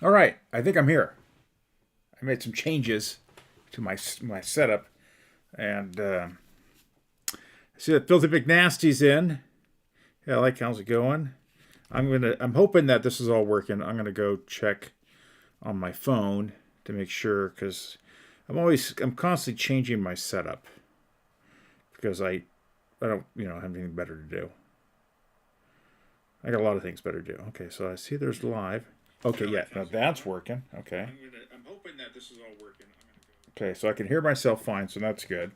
All right, I think I'm here. I made some changes to my setup, and I see that Filthy McNasty's in. Yeah, I like how's it going. I'm hoping that this is all working. I'm gonna go check on my phone to make sure because I'm constantly changing my setup because I don't have anything better to do. I got a lot of things better to do. Okay, so I see there's live. Okay, yeah, now that's working. Okay. I'm hoping that this is all working. Okay, so I can hear myself fine, so that's good.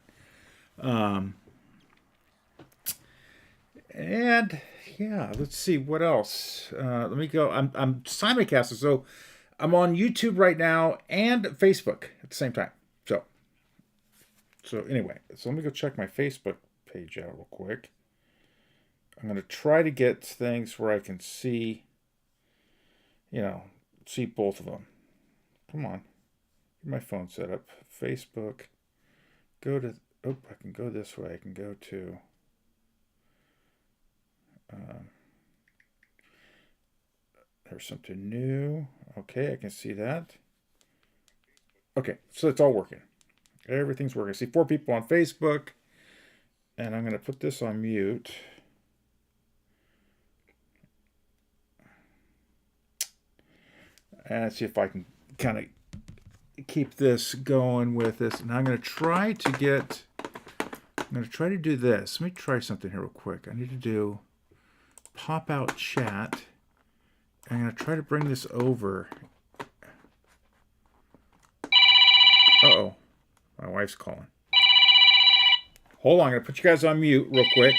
Um, and yeah, let's see what else. Let me go. I'm simulcasting, so I'm on YouTube right now and Facebook at the same time. So anyway, so let me go check my Facebook page out real quick. I'm gonna try to get things where I can see, you know, see both of them. Come on, get my phone set up. Facebook. Go to. Oh, I can go this way. I can go to. Um, there's something new. Okay, I can see that. Okay, so it's all working. Everything's working. I see 4 people on Facebook, and I'm going to put this on mute. And see if I can kind of keep this going with this. And I'm going to try to get. I'm going to try to do this. Let me try something here real quick. I need to do pop out chat. I'm going to try to bring this over. Uh-oh. My wife's calling. Hold on. I'm going to put you guys on mute real quick.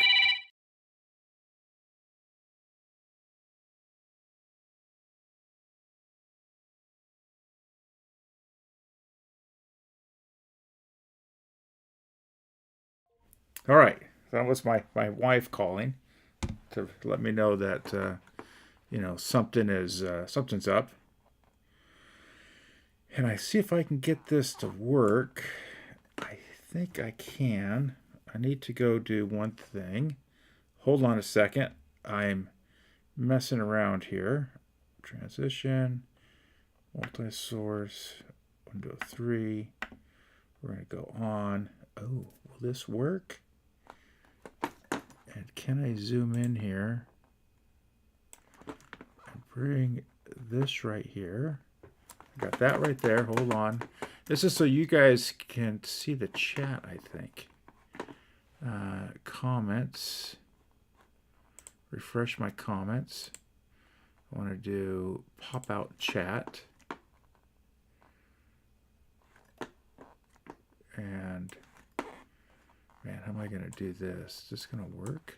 All right. That was my wife calling to let me know that something's up. And I see if I can get this to work. I think I can. I need to go do one thing. Hold on a second. I'm messing around here. Transition, multi-source, window 3. We're going to go on. Oh, will this work? And can I zoom in here and bring this right here? Got that right there. Hold on. This is so you guys can see the chat, I think. Comments. Refresh my comments. I want to do pop out chat. And man, how am I going to do this? Is this going to work?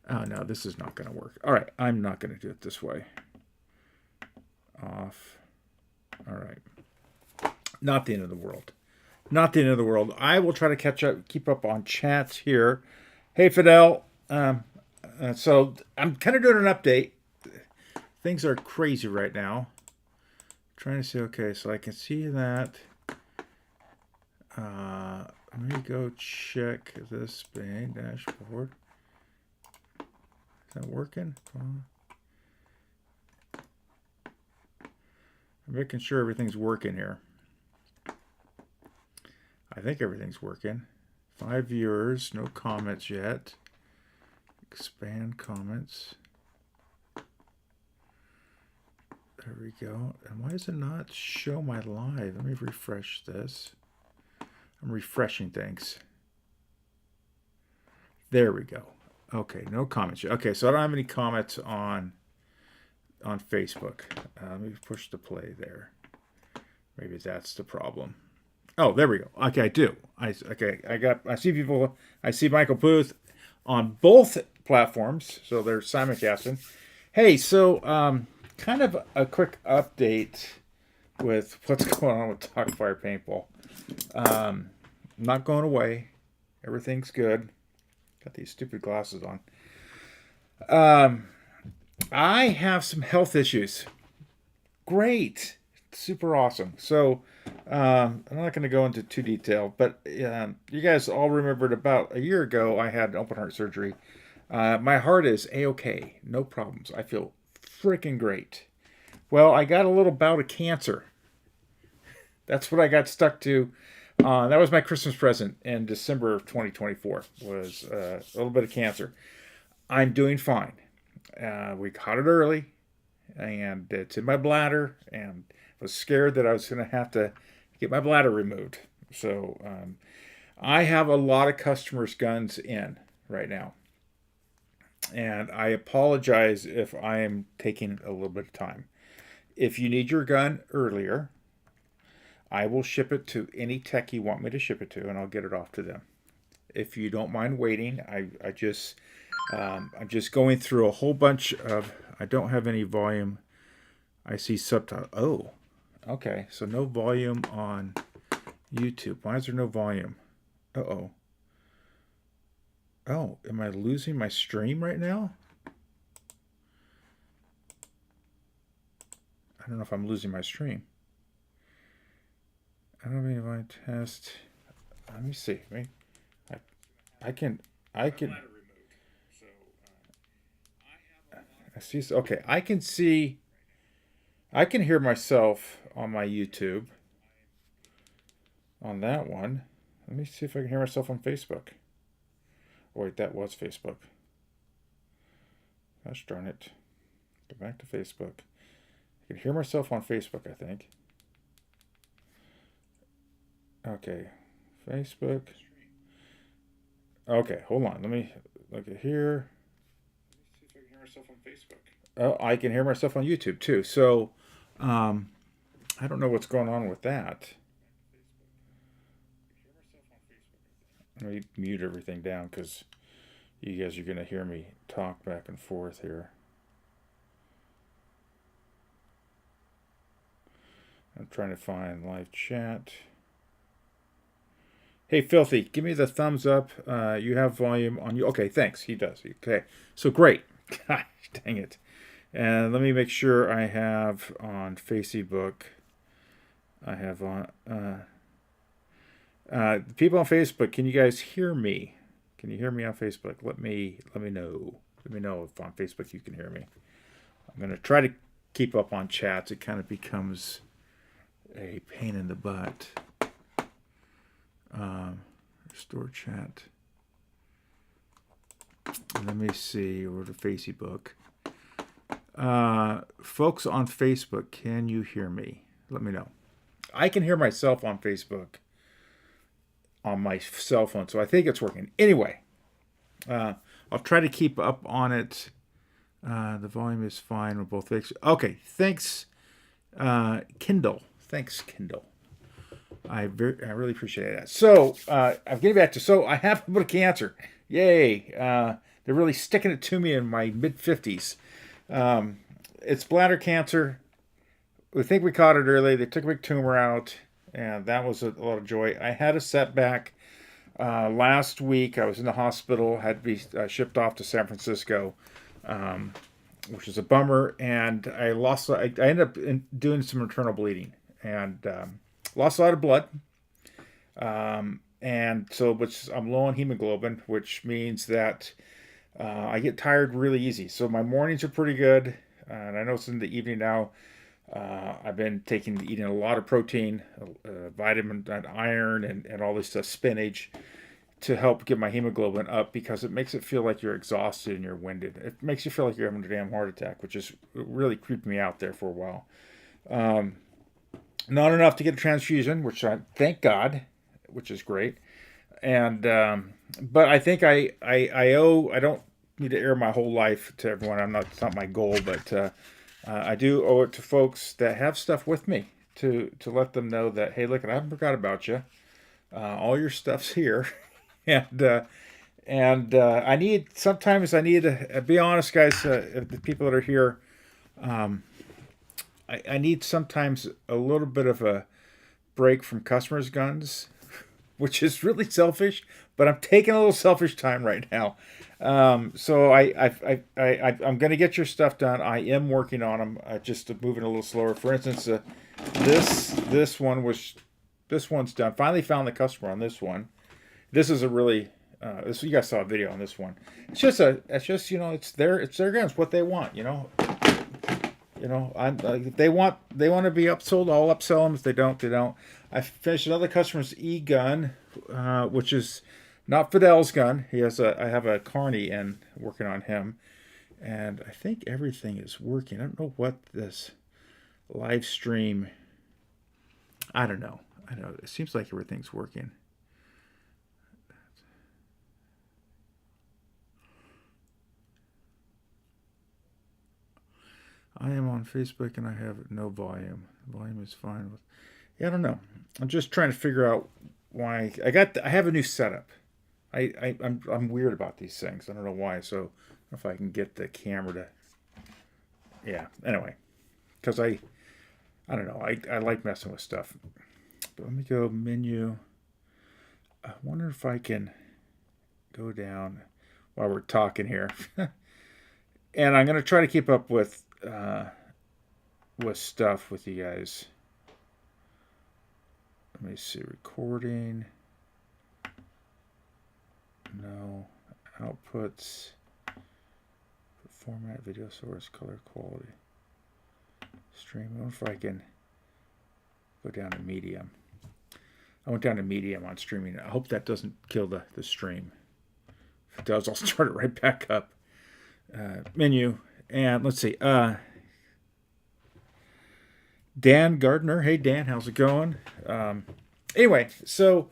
Oh, no, this is not going to work. All right, I'm not going to do it this way. Off. All right. Not the end of the world. Not the end of the world. I will try to keep up on chats here. Hey, Fidel. So I'm kind of doing an update. Things are crazy right now. Trying to see. Okay, so I can see that. Let me go check this Bing dashboard. Is that working? I'm making sure everything's working here. I think everything's working. 5 viewers, no comments yet. Expand comments. There we go. And why does it not show my live? Let me refresh this. I'm refreshing things. There we go. Okay, no comments yet. Okay, so I don't have any comments on Facebook. Let me push the play there. Maybe that's the problem. Oh, there we go. Okay, I do. I see people. I see Michael Booth on both platforms, so they're simulcasting. Hey, so kind of a quick update with what's going on with Docfire Paintball. Not going away. Everything's good. Got these stupid glasses on. I have some health issues. Great. Super awesome. So, I'm not going to go into too detail, but you guys all remembered about a year ago I had open heart surgery. My heart is A-OK. No problems. I feel freaking great. Well, I got a little bout of cancer. That's what I got stuck to. That was my Christmas present in December of 2024. Was a little bit of cancer. I'm doing fine. We caught it early, and it's in my bladder, and I was scared that I was going to have to get my bladder removed. So I have a lot of customers' guns in right now, and I apologize if I am taking a little bit of time. If you need your gun earlier, I will ship it to any tech you want me to ship it to, and I'll get it off to them. If you don't mind waiting, I'm just going through a whole bunch of. I don't have any volume. I see subtitle. Oh, okay. So no volume on YouTube. Why is there no volume? Uh-oh. Oh, am I losing my stream right now? I don't know if I'm losing my stream. I don't mean if I test. Let me see. I can. I see. Okay, I can see. I can hear myself on my YouTube. On that one. Let me see if I can hear myself on Facebook. Oh, wait, that was Facebook. Gosh darn it. Go back to Facebook. I can hear myself on Facebook, I think. Okay, Facebook. Okay, hold on. Let me look at here. Let me see if I can hear myself on Facebook. Oh, I can hear myself on YouTube too. So, I don't know what's going on with that. Let me mute everything down because you guys are going to hear me talk back and forth here. I'm trying to find live chat. Hey, Filthy, give me the thumbs up. You have volume on you. Okay, thanks. He does. Okay, so great. Gosh, dang it. And let me make sure I have on Facebook. I have on people on Facebook. Can you guys hear me? Can you hear me on Facebook? Let me know. Let me know if on Facebook you can hear me. I'm gonna try to keep up on chats. It kind of becomes a pain in the butt. Restore chat. Let me see. We're to Facebook. Folks on Facebook, can you hear me? Let me know. I can hear myself on Facebook on my cell phone, so I think it's working. Anyway, I'll try to keep up on it. The volume is fine with both things. Okay, thanks, Kindle. Thanks, Kindle. I really appreciate that. So, I'm getting back to, so I have a bit of cancer. Yay. They're really sticking it to me in my mid-50s. It's bladder cancer. We think we caught it early. They took a big tumor out, and that was a lot of joy. I had a setback. Last week, I was in the hospital, had to be shipped off to San Francisco, which is a bummer, and I ended up doing some internal bleeding, and lost a lot of blood, and so I'm low on hemoglobin, which means that I get tired really easy. So my mornings are pretty good, and I know it's in the evening now. I've been eating a lot of protein, vitamin and iron, and all this stuff, spinach, to help get my hemoglobin up, because it makes it feel like you're exhausted and you're winded. It makes you feel like you're having a damn heart attack, which is really creeped me out there for a while. Not enough to get a transfusion, which I thank God, which is great. And but I think I don't need to air my whole life to everyone. It's not my goal, but I do owe it to folks that have stuff with me to let them know that, hey, look, I haven't forgot about you. All your stuff's here, and I need to be honest, guys. The people that are here. I need sometimes a little bit of a break from customers' guns, which is really selfish, but I'm taking a little selfish time right now. So I'm going to get your stuff done. I am working on them, just moving a little slower. For instance, this one's done. Finally found the customer on this one. This is a really you guys saw a video on this one. It's just it's their guns, what they want, You know, if they want to be upsold, I'll upsell them. If they don't, they don't. I finished another customer's e-gun, which is not Fidel's gun. I have a Carney and working on him, and I think everything is working. I don't know what this live stream. I don't know. It seems like everything's working. I am on Facebook and I have no volume. Volume is fine with. Yeah, I don't know. I'm just trying to figure out why I have a new setup. I'm weird about these things. I don't know why. So if I can get the camera to. Yeah. Anyway, because I don't know. I like messing with stuff. But let me go menu. I wonder if I can go down while we're talking here. And I'm gonna try to keep up with stuff with you guys. Let me see, recording. No. Outputs. Format, video source, color quality. Stream. I wonder if I can go down to medium. I went down to medium on streaming. I hope that doesn't kill the stream. If it does, I'll start it right back up. Menu. And let's see. Dan Gardner. Hey, Dan. How's it going? Anyway, so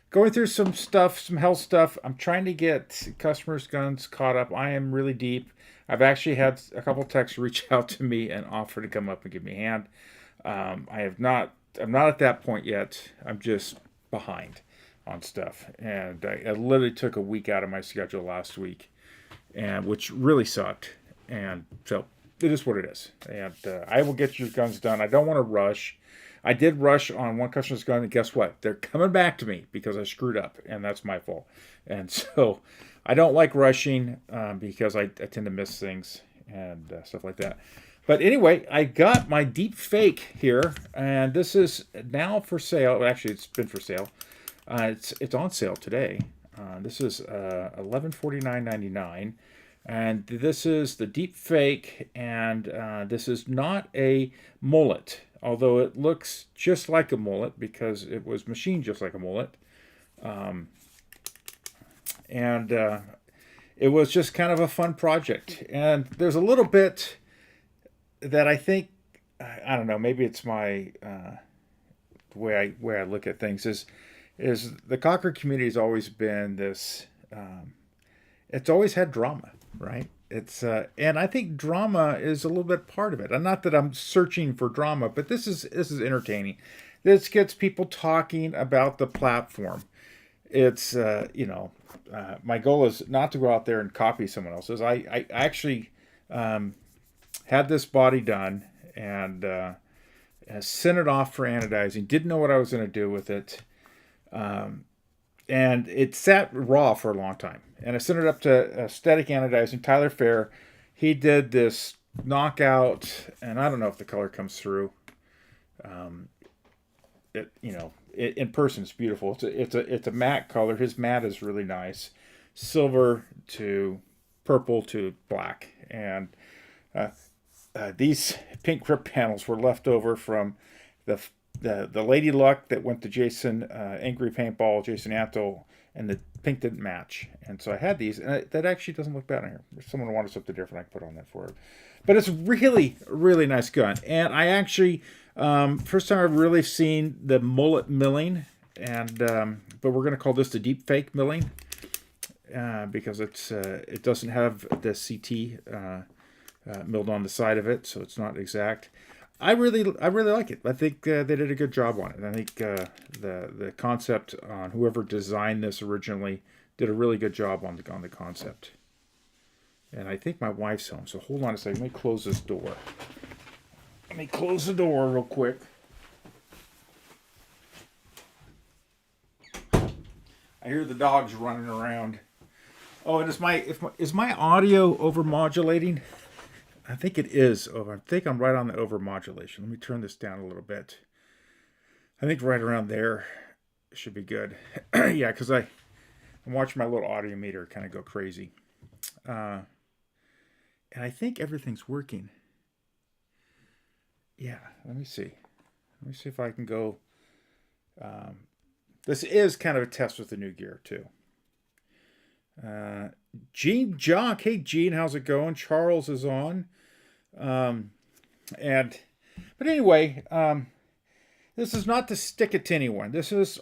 going through some stuff, some health stuff. I'm trying to get customers' guns caught up. I am really deep. I've actually had a couple texts reach out to me and offer to come up and give me a hand. I'm not at that point yet. I'm just behind on stuff. And I literally took a week out of my schedule last week, and which really sucked. And so it is what it is. And I will get your guns done. I don't want to rush. I did rush on one customer's gun, and guess what? They're coming back to me because I screwed up, and that's my fault. And so I don't like rushing because I tend to miss things and stuff like that. But anyway, I got my deep fake here, and this is now for sale. Actually, it's been for sale. It's on sale today. This is $1149.99. And this is the deep fake, and this is not a mullet, although it looks just like a mullet because it was machined just like a mullet. And it was just kind of a fun project. And there's a little bit that I think, I don't know, maybe it's my the way I look at things is the Cocker community has always been this. It's always had drama, right? It's and I think drama is a little bit part of it. And not that I'm searching for drama, but this is entertaining. This gets people talking about the platform. It's my goal is not to go out there and copy someone else's. I actually had this body done and sent it off for anodizing. Didn't know what I was going to do with it. And it sat raw for a long time. And I sent it up to static anodizing. Tyler Fair, he did this knockout, and I don't know if the color comes through. In person it's beautiful. It's a matte color. His matte is really nice, silver to purple to black, and these pink grip panels were left over from the Lady Luck that went to Jason Angry Paintball, Jason Antle, and the pink didn't match. And so I had these, and that actually doesn't look bad on here. If someone wanted something different, I can put on that for it. But it's really, really nice gun. And I actually, first time I've really seen the mullet milling, and but we're going to call this the deep fake milling because it doesn't have the CT milled on the side of it, so it's not exact. I really like it. I think they did a good job on it. I think the concept on whoever designed this originally did a really good job on the concept. And I think my wife's home, so hold on a second. Let me close this door. Let me close the door real quick. I hear the dogs running around. Oh, and is my audio overmodulating? I think it is over. I think I'm right on the overmodulation. Let me turn this down a little bit. I think right around there should be good. Yeah, because I'm watching my little audio meter kind of go crazy. And I think everything's working. yeah, let me see. Let me see if I can go. This is kind of a test with the new gear too. Gene Jock, hey Gene, how's it going? Charles is on, um, and but anyway, this is not to stick it to anyone. This is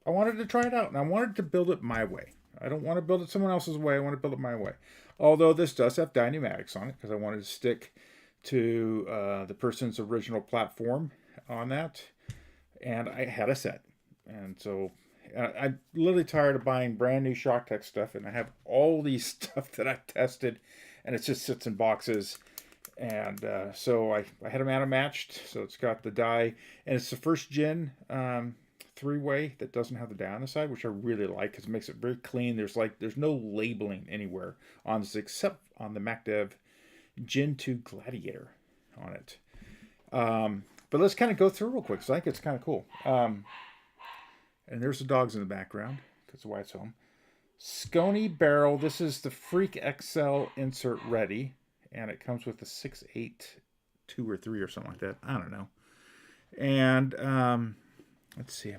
I wanted to try it out, and I wanted to build it my way. I don't want to build it someone else's way. I want to build it my way. Although this does have Dynamics on it, because I wanted to stick to the person's original platform on that, and I had a set, and so I'm literally tired of buying brand new Shock Tech stuff, and I have all these stuff that I've tested, and it just sits in boxes. And so I had them out of matched, so it's got the die, and it's the first gen three-way that doesn't have the die on the side, which I really like because it makes it very clean. There's no labeling anywhere on this except on the MacDev Gen 2 Gladiator on it. But let's kind of go through real quick because I think it's kind of cool. And there's the dogs in the background because the wife's home. Scony barrel. This is the Freak XL insert ready, and it comes with a 6.8 2 or 3 or something like that. I don't know. And let's see. Which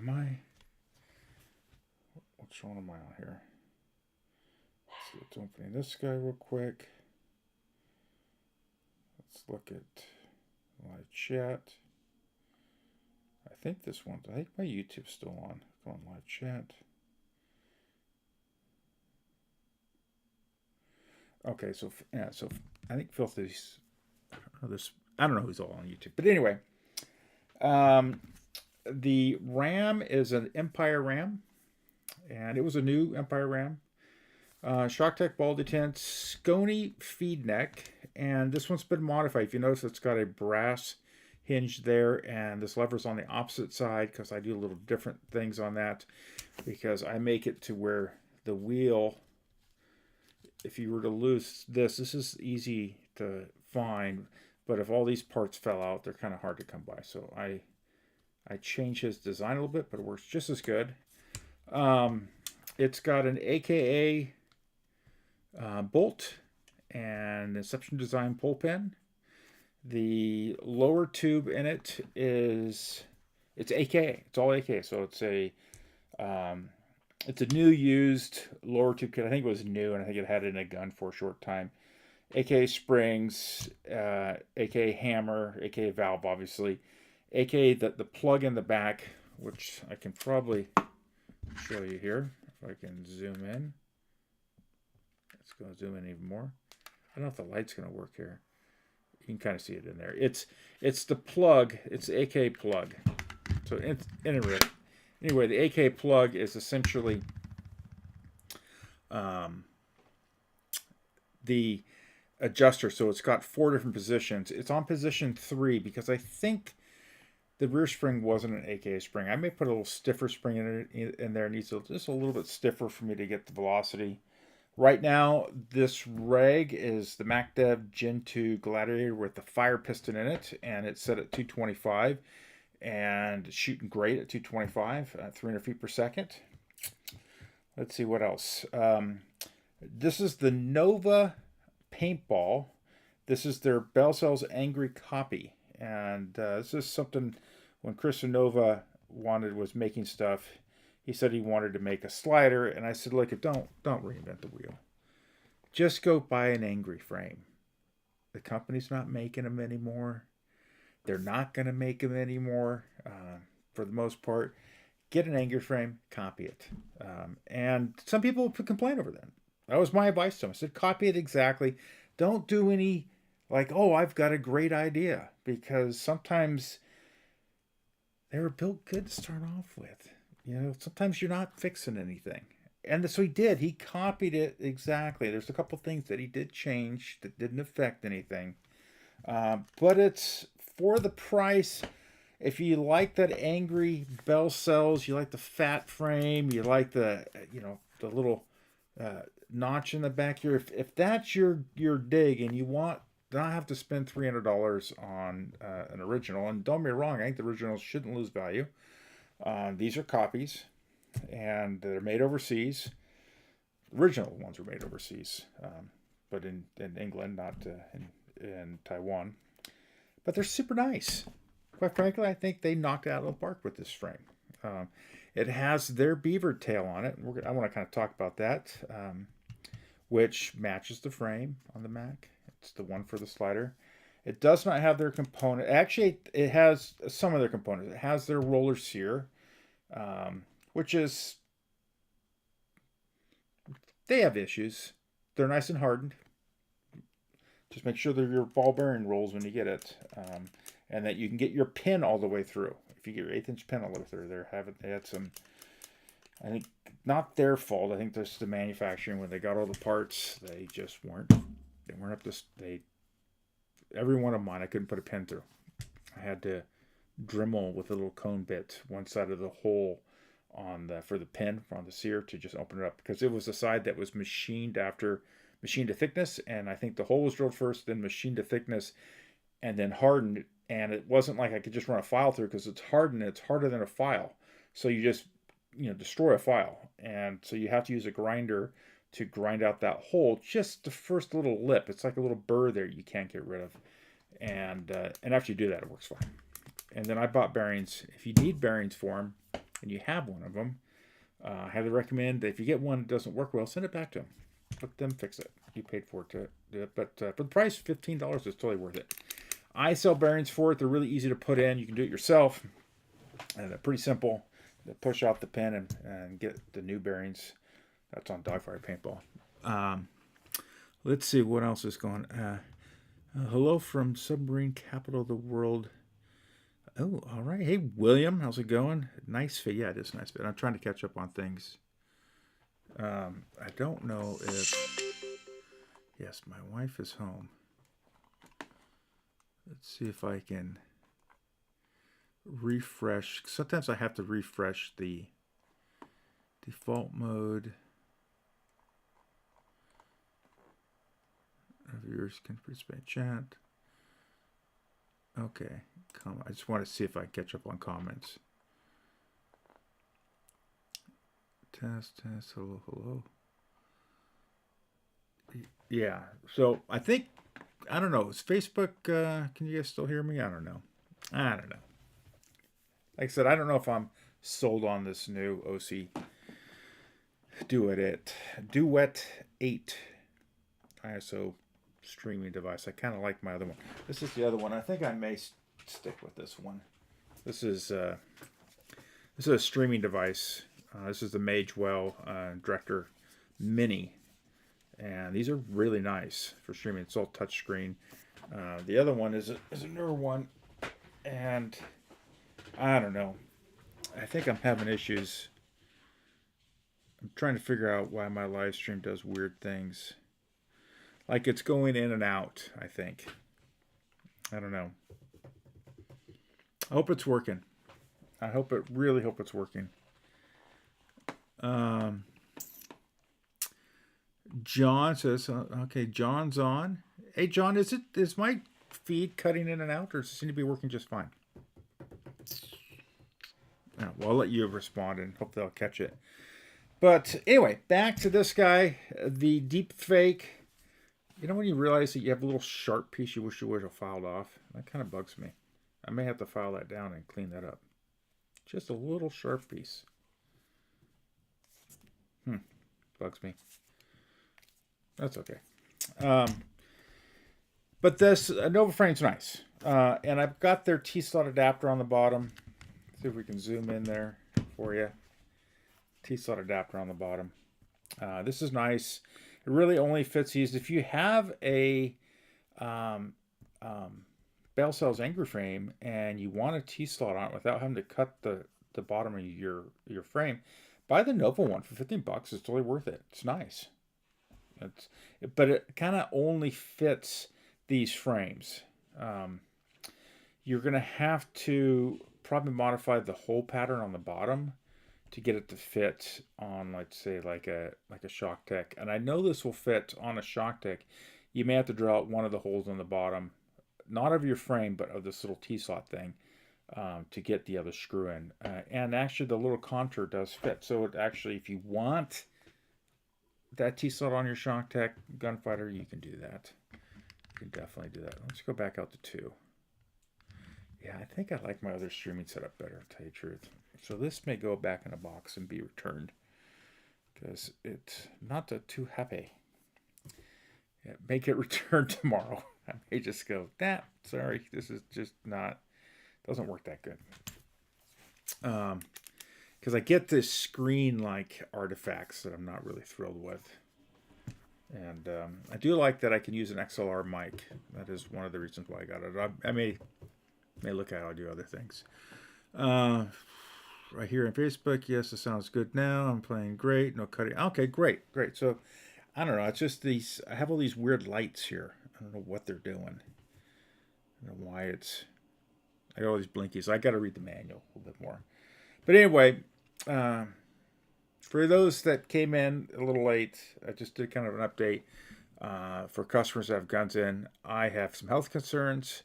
one am I on here? Let's opening this guy real quick. Let's look at live chat. I think my YouTube's still on. Go on live chat. Okay, so I think Filthy's. I don't know who's all on YouTube, but anyway, the RAM is an Empire RAM, and it was a new Empire RAM. Shock Tech ball detent, Scony feed neck, and this one's been modified. If you notice, it's got a brass hinge there, and this lever's on the opposite side because I do a little different things on that because I make it to where the wheel, if you were to lose this is easy to find, but if all these parts fell out, they're kind of hard to come by. So I changed his design a little bit, but it works just as good. It's got an AKA bolt and Inception Design pull pin. The lower tube in it's AKA. It's all AKA. So it's a new used lower tube kit. I think it was new, and I think it had it in a gun for a short time. AKA springs, AKA hammer, AKA valve, obviously. AKA the plug in the back, which I can probably show you here if I can zoom in. Let's go zoom in even more. I don't know if the light's going to work here. You can kind of see it in there. It's the plug. It's the AK plug. So anyway, the AK plug is essentially the adjuster. So it's got 4 different positions. It's on position 3 because I think the rear spring wasn't an AK spring. I may put a little stiffer spring in there. It needs just a little bit stiffer for me to get the velocity. Right now, this reg is the MacDev Gen 2 Gladiator with the fire piston in it, and it's set at 225 and shooting great at 225, 300 feet per second. Let's see what else. This is the Nova Paintball. This is their Bell Cells Angry copy, and this is something when Chris Nova was making stuff. He said he wanted to make a slider, and I said, look, don't reinvent the wheel. Just go buy an Angry frame. The company's not making them anymore. They're not going to make them anymore for the most part. Get an Angry frame, copy it. And some people complain over that. That was my advice to them. I said, copy it exactly. Don't do any like, oh, I've got a great idea. Because sometimes they were built good to start off with. You know, sometimes you're not fixing anything. And so he did. He copied it exactly. There's a couple things that he did change that didn't affect anything. But it's for the price. If you like that Angry Bell Cells, you like the fat frame, you like the little notch in the back here. If that's your dig and you want not have to spend $300 on an original, and don't get me wrong, I think the originals shouldn't lose value. These are copies, and they're made overseas. Original ones were made overseas, but in England, not in Taiwan. but they're super nice. Quite frankly, I think they knocked it out of the park with this frame. Um, it has their beaver tail on it. I want to kind of talk about that, which matches the frame on the Mac. It's the one for the slider. It does not have their component. Actually, it has some of their components. It has their roller sear, which is, they have issues. They're nice and hardened. Just make sure that your ball bearing rolls when you get it, and that you can get your pin all the way through. If you get your 1/8" pin all the way through, they had some, I think, not their fault. I think this is the manufacturing. When they got all the parts, they just weren't. They weren't up to. Every one of mine, I couldn't put a pin through. I had to Dremel with a little cone bit one side of the hole for the pin on the sear to just open it up, because it was the side that was machined to thickness, and I think the hole was drilled first, then machined to thickness, and then hardened. And it wasn't like I could just run a file through, because it's hardened. It's harder than a file, so you just destroy a file, and so you have to use a grinder to grind out that hole, just the first little lip. It's like a little burr there you can't get rid of, and after you do that, it works fine. And then I bought bearings. If you need bearings for them, and you have one of them, I highly recommend that if you get one that doesn't work well, send it back to them. Let them fix it. You paid for it to do it. But for the price, $15 is totally worth it. I sell bearings for it. They're really easy to put in. You can do it yourself. And they're pretty simple. They push off the pin and get the new bearings. That's on Docfire Paintball. Let's see what else is going on. Hello from submarine capital of the world. Oh, all right. Hey, William, how's it going? Nice fit. Yeah, it is nice fit. I'm trying to catch up on things. I don't know if... Yes, my wife is home. Let's see if I can refresh. Sometimes I have to refresh the default mode. Viewers can participate in chat. Okay, I just want to see if I catch up on comments. Test, hello. Yeah, so I don't know. Is Facebook, can you guys still hear me? I don't know. Like I said, I don't know if I'm sold on this new OC Duet 8 ISO streaming device. I kind of like my other one. This is the other one. I think I may stick with this one. This is a streaming device. This is the Magewell Director Mini, and these are really nice for streaming. It's all touchscreen. The other one is a newer one, and I don't know. I think I'm having issues. I'm trying to figure out why my live stream does weird things. Like it's going in and out, I think. I don't know. I hope it's working. Really hope it's working. John says, okay, John's on. Hey, John, is my feed cutting in and out, or does it seem to be working just fine? Well, I'll let you respond and hope they'll catch it. But anyway, back to this guy, the deep fake. You know when you realize that you have a little sharp piece you wish you would have filed off? That kind of bugs me. I may have to file that down and clean that up. Just a little sharp piece. Bugs me. That's okay. But this Nova frame's nice. And I've got their T-slot adapter on the bottom. See if we can zoom in there for you. T-slot adapter on the bottom. This is nice. It really only fits these. If you have a Bell Cells Angry frame and you want a T-slot on it without having to cut the bottom of your frame, buy the Nova one for $15. It's totally worth it. It's nice. But it kind of only fits these frames. You're going to have to probably modify the hole pattern on the bottom to get it to fit on, let's say, like a Shock Tech. And I know this will fit on a Shock Tech. You may have to drill out one of the holes on the bottom, not of your frame, but of this little T-slot thing, to get the other screw in. And actually, the little contour does fit. So it actually, if you want that T-slot on your Shock Tech Gunfighter, you can do that. You can definitely do that. Let's go back out to 2. Yeah, I think I like my other streaming setup better, to tell you the truth. So this may go back in a box and be returned because it's not too happy. Yeah, make it return tomorrow. I may just go, nah, sorry, this is just not, doesn't work that good. Because I get this screen like artifacts that I'm not really thrilled with. And I do like that I can use an XLR mic. That is one of the reasons why I got it. I may look at how I do other things. Right here on Facebook, yes, it sounds good now. I'm playing great. No cutting. Okay, great. So I don't know. It's just these. I have all these weird lights here. I don't know what they're doing. I don't know why it's. I got all these blinkies. I got to read the manual a little bit more. But anyway, for those that came in a little late, I just did kind of an update. For customers that have guns in, I have some health concerns.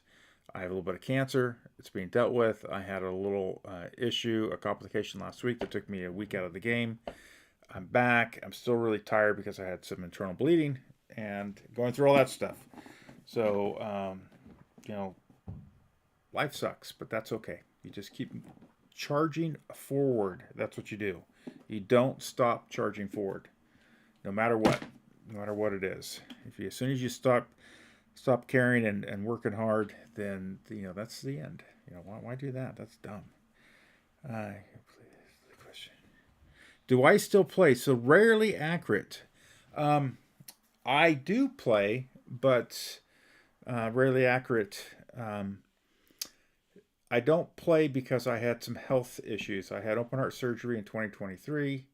I have a little bit of cancer. It's being dealt with. I had a little issue, a complication last week that took me a week out of the game. I'm back. I'm still really tired because I had some internal bleeding and going through all that stuff. So, life sucks, but that's okay. You just keep charging forward. That's what you do. You don't stop charging forward, no matter what it is. As soon as you stop caring and working hard, then that's the end. Why do that? That's dumb. Question. Do I still play? So rarely accurate. I do play, but rarely accurate. I don't play because I had some health issues. I had open heart surgery in 2023.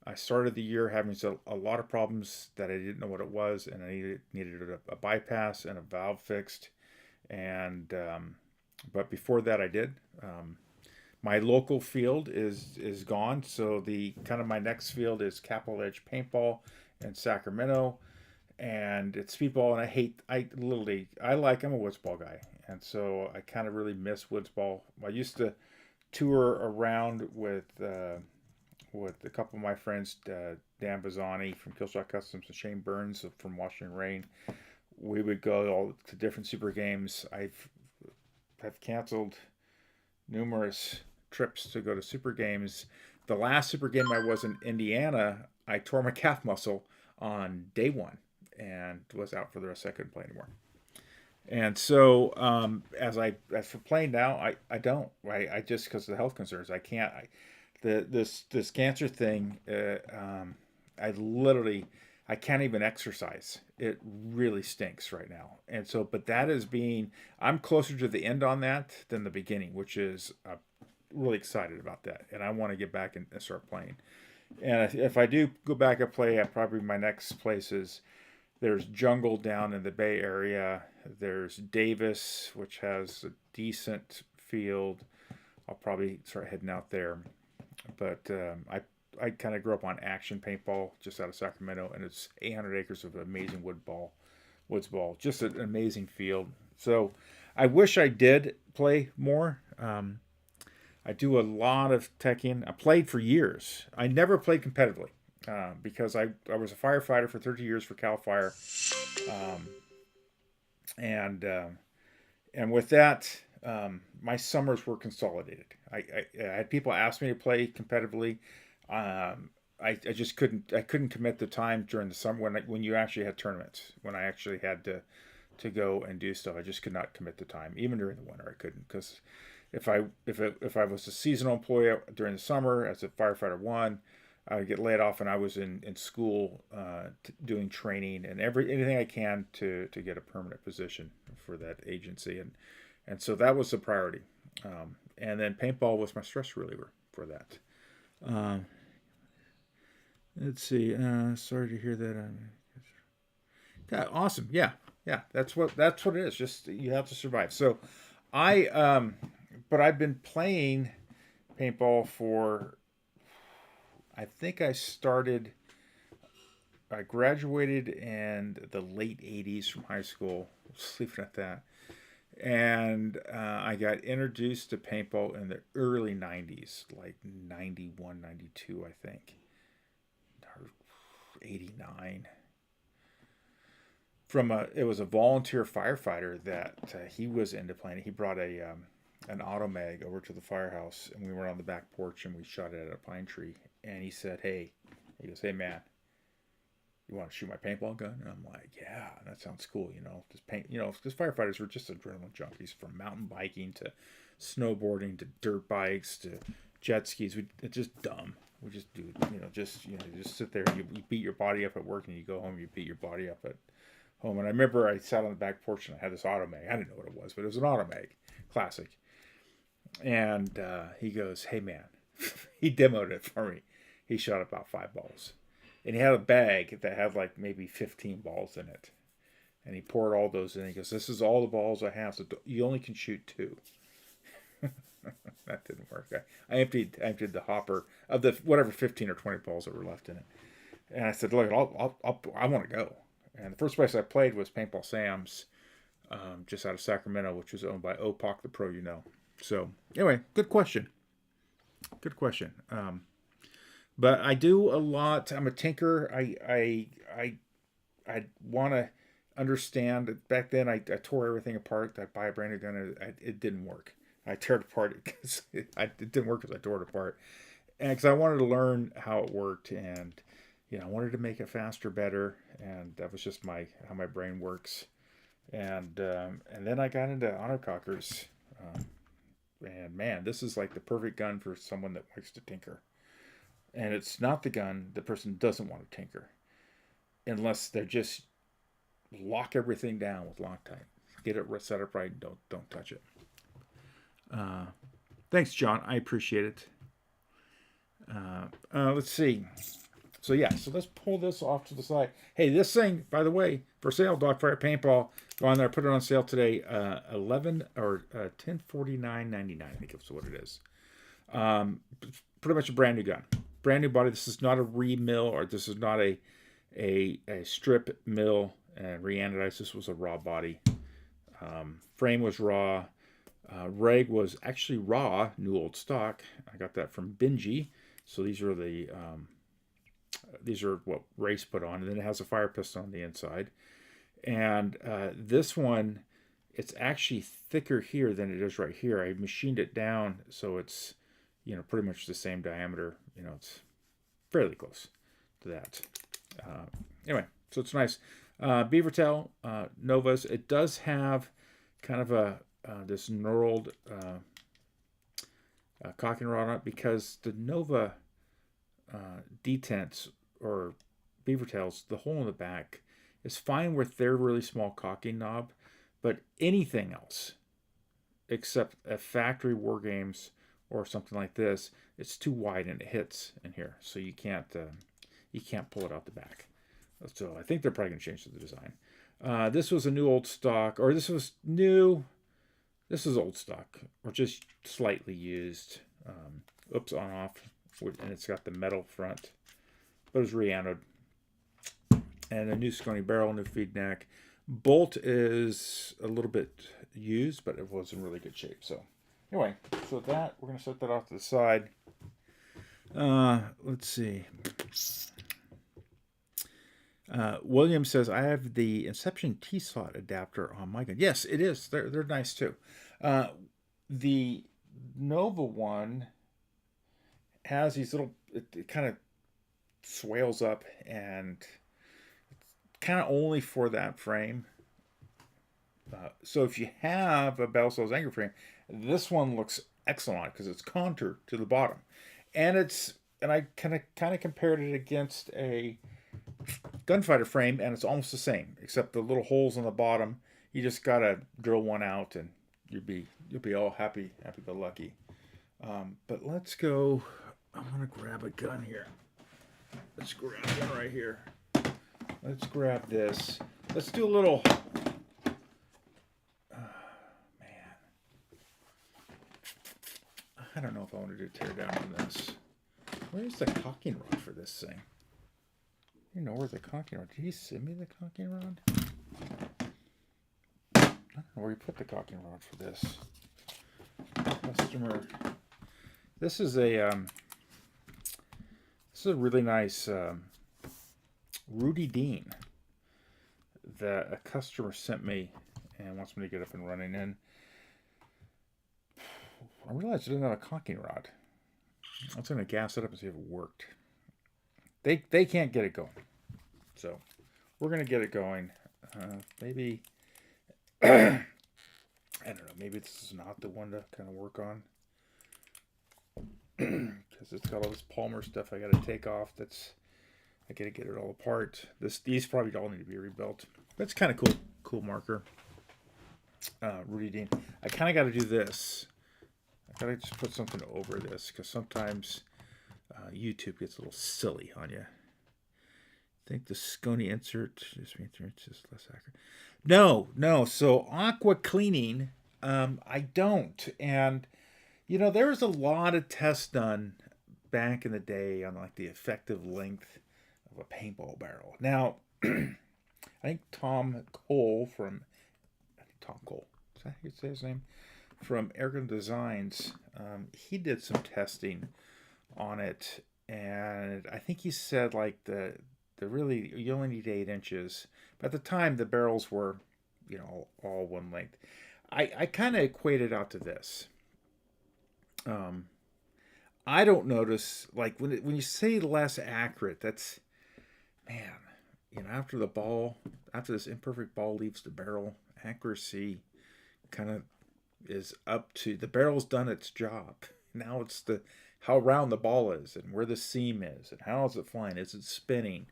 I started the year having a lot of problems that I didn't know what it was, and I needed a bypass and a valve fixed. And but before that, I did. My local field is gone, so the kind of my next field is Capitol Edge Paintball in Sacramento, and it's speedball. And I like. I'm a woods ball guy, and so I kind of really miss woods ball. I used to tour around with a couple of my friends, Dan Bazzani from Killshot Customs and Shane Burns from Washington Rain. We would go all to different super games. I've canceled numerous trips to go to super games. The last super game I was in Indiana, I tore my calf muscle on day one and was out for the rest. I couldn't play anymore. And so, as for playing now, I don't. I just, because of the health concerns, I can't. This cancer thing, I can't even exercise. It really stinks right now. And so, but I'm closer to the end on that than the beginning, which is really excited about that. And I want to get back and start playing. And if I do go back and play, probably my next places, there's Jungle down in the Bay Area. There's Davis, which has a decent field. I'll probably start heading out there. But I kind of grew up on action paintball just out of Sacramento, and it's 800 acres of amazing woods ball, just an amazing field. So I wish I did play more. I do a lot of teching. I played for years. I never played competitively because I was a firefighter for 30 years for CAL FIRE, and with that, my summers were consolidated. I had people ask me to play competitively. I just couldn't. I couldn't commit the time during the summer when you actually had tournaments. When I actually had to go and do stuff, I just could not commit the time. Even during the winter, I couldn't, because if I was a seasonal employee during the summer as a firefighter one, I would get laid off, and I was in school doing training and anything I can to get a permanent position for that agency, and so that was the priority. And then paintball was my stress reliever for that. Let's see. Sorry to hear that. Yeah, awesome. Yeah. That's what it is. Just you have to survive. So, but I've been playing paintball for. I think I graduated in the late '80s from high school. Just leave it at that. And I got introduced to paintball in the early '90s, like 91, 92, I think. 89. It was a volunteer firefighter that he was into playing. He brought a an auto mag over to the firehouse, and we were on the back porch, and we shot it at a pine tree. And he said, "Hey," he goes, "Hey man, you want to shoot my paintball gun?" And I'm like, "Yeah, that sounds cool." Just paint. Because firefighters were just adrenaline junkies, from mountain biking to snowboarding to dirt bikes to jet skis. It's just dumb. We just do, you just sit there. You beat your body up at work, and you go home. You beat your body up at home. And I remember I sat on the back porch and I had this auto mag. I didn't know what it was, but it was an auto mag, classic. And he goes, "Hey man," he demoed it for me. He shot about 5 balls, and he had a bag that had like maybe 15 balls in it. And he poured all those in. He goes, "This is all the balls I have. So you only can shoot 2." That didn't work. I emptied the hopper of the whatever 15 or 20 balls that were left in it. And I said, "Look, I want to go." And the first place I played was Paintball Sam's, just out of Sacramento, which was owned by Opak the Pro. So anyway, good question. Good question. But I do a lot. I'm a tinker. I want to understand. Back then, I tore everything apart. I buy a brand new gun. It didn't work. I tear it apart because it didn't work because I tore it apart. And because I wanted to learn how it worked, and I wanted to make it faster, better, and that was just how my brain works. And then I got into autocockers, and man, this is like the perfect gun for someone that likes to tinker. And it's not the gun the person doesn't want to tinker, unless they're just lock everything down with Loctite, get it set up right, and don't touch it. Thanks, John. I appreciate it. Let's see. So let's pull this off to the side. Hey, this thing, by the way, for sale, Docfire Paintball. Go on there, put it on sale today. 1049.99. I think that's what it is. Pretty much a brand new gun, brand new body. This is not a re-mill, or this is not a strip mill and re-anodized. This was a raw body. Frame was raw. Reg was actually raw, new old stock. I got that from Benji. So these are what Race put on, and then it has a fire piston on the inside. And this one, it's actually thicker here than it is right here. I machined it down so it's pretty much the same diameter. It's fairly close to that. Anyway, so it's nice. Beavertail Novas. It does have kind of this knurled cocking rod on it, because the Nova detents or Beavertails, the hole in the back is fine with their really small cocking knob, but anything else except a factory War Games or something like this, it's too wide and it hits in here, so you can't pull it out the back. So I think they're probably going to change the design. This was a new old stock, or this was new. This is old stock, or just slightly used. On off, and it's got the metal front, but it was re-anoded. And a new Scony barrel, new feed neck. Bolt is a little bit used, but it was in really good shape. So anyway, so that we're going to set that off to the side. Let's see. William says, "I have the Inception T-slot adapter on my gun." Yes, it is. They're nice too. The Nova one has these little, it kind of swales up, and it's kind of only for that frame. So if you have a Battle Cells anchor frame, this one looks excellent because it's contoured to the bottom, and I kind of compared it against a gunfighter frame, and it's almost the same, except the little holes on the bottom. You just gotta drill one out, and you'll be all happy go lucky. But let's go. I want to grab a gun here. Let's grab one right here. Let's grab this. Let's do a little. Man, I don't know if I want to do tear down on this. Where's the cocking rod for this thing? You know where the cocking rod? Did he send me the cocking rod? I don't know where you put the cocking rod for this. Customer. This is a really nice Rudy Dean that a customer sent me and wants me to get up and running in. I realized I didn't have a caulking rod. I was going to gas it up and see if it worked. They can't get it going. So we're going to get it going. Maybe, I don't know, maybe this is not the one to kind of work on. Because it's got all this Palmer stuff I got to take off. I got to get it all apart. These probably all need to be rebuilt. That's kind of cool marker. Rudy Dean. I kind of got to do this. I got to just put something over this because sometimes YouTube gets a little silly on you. I think the Scony insert just means it's less accurate. No. So aqua cleaning, I don't. And there was a lot of tests done back in the day on like the effective length of a paintball barrel. Now, I think Tom Cole, is that how you say his name? From Airgun Designs, he did some testing on it, and I think he said like the really, you only need 8 inches. But at the time, the barrels were, all one length. I kind of equated out to this. I don't notice, like, when you say less accurate, that's, man, after this imperfect ball leaves the barrel, accuracy kind of is up to, the barrel's done its job. Now it's how round the ball is and where the seam is and how is it flying. Is it spinning?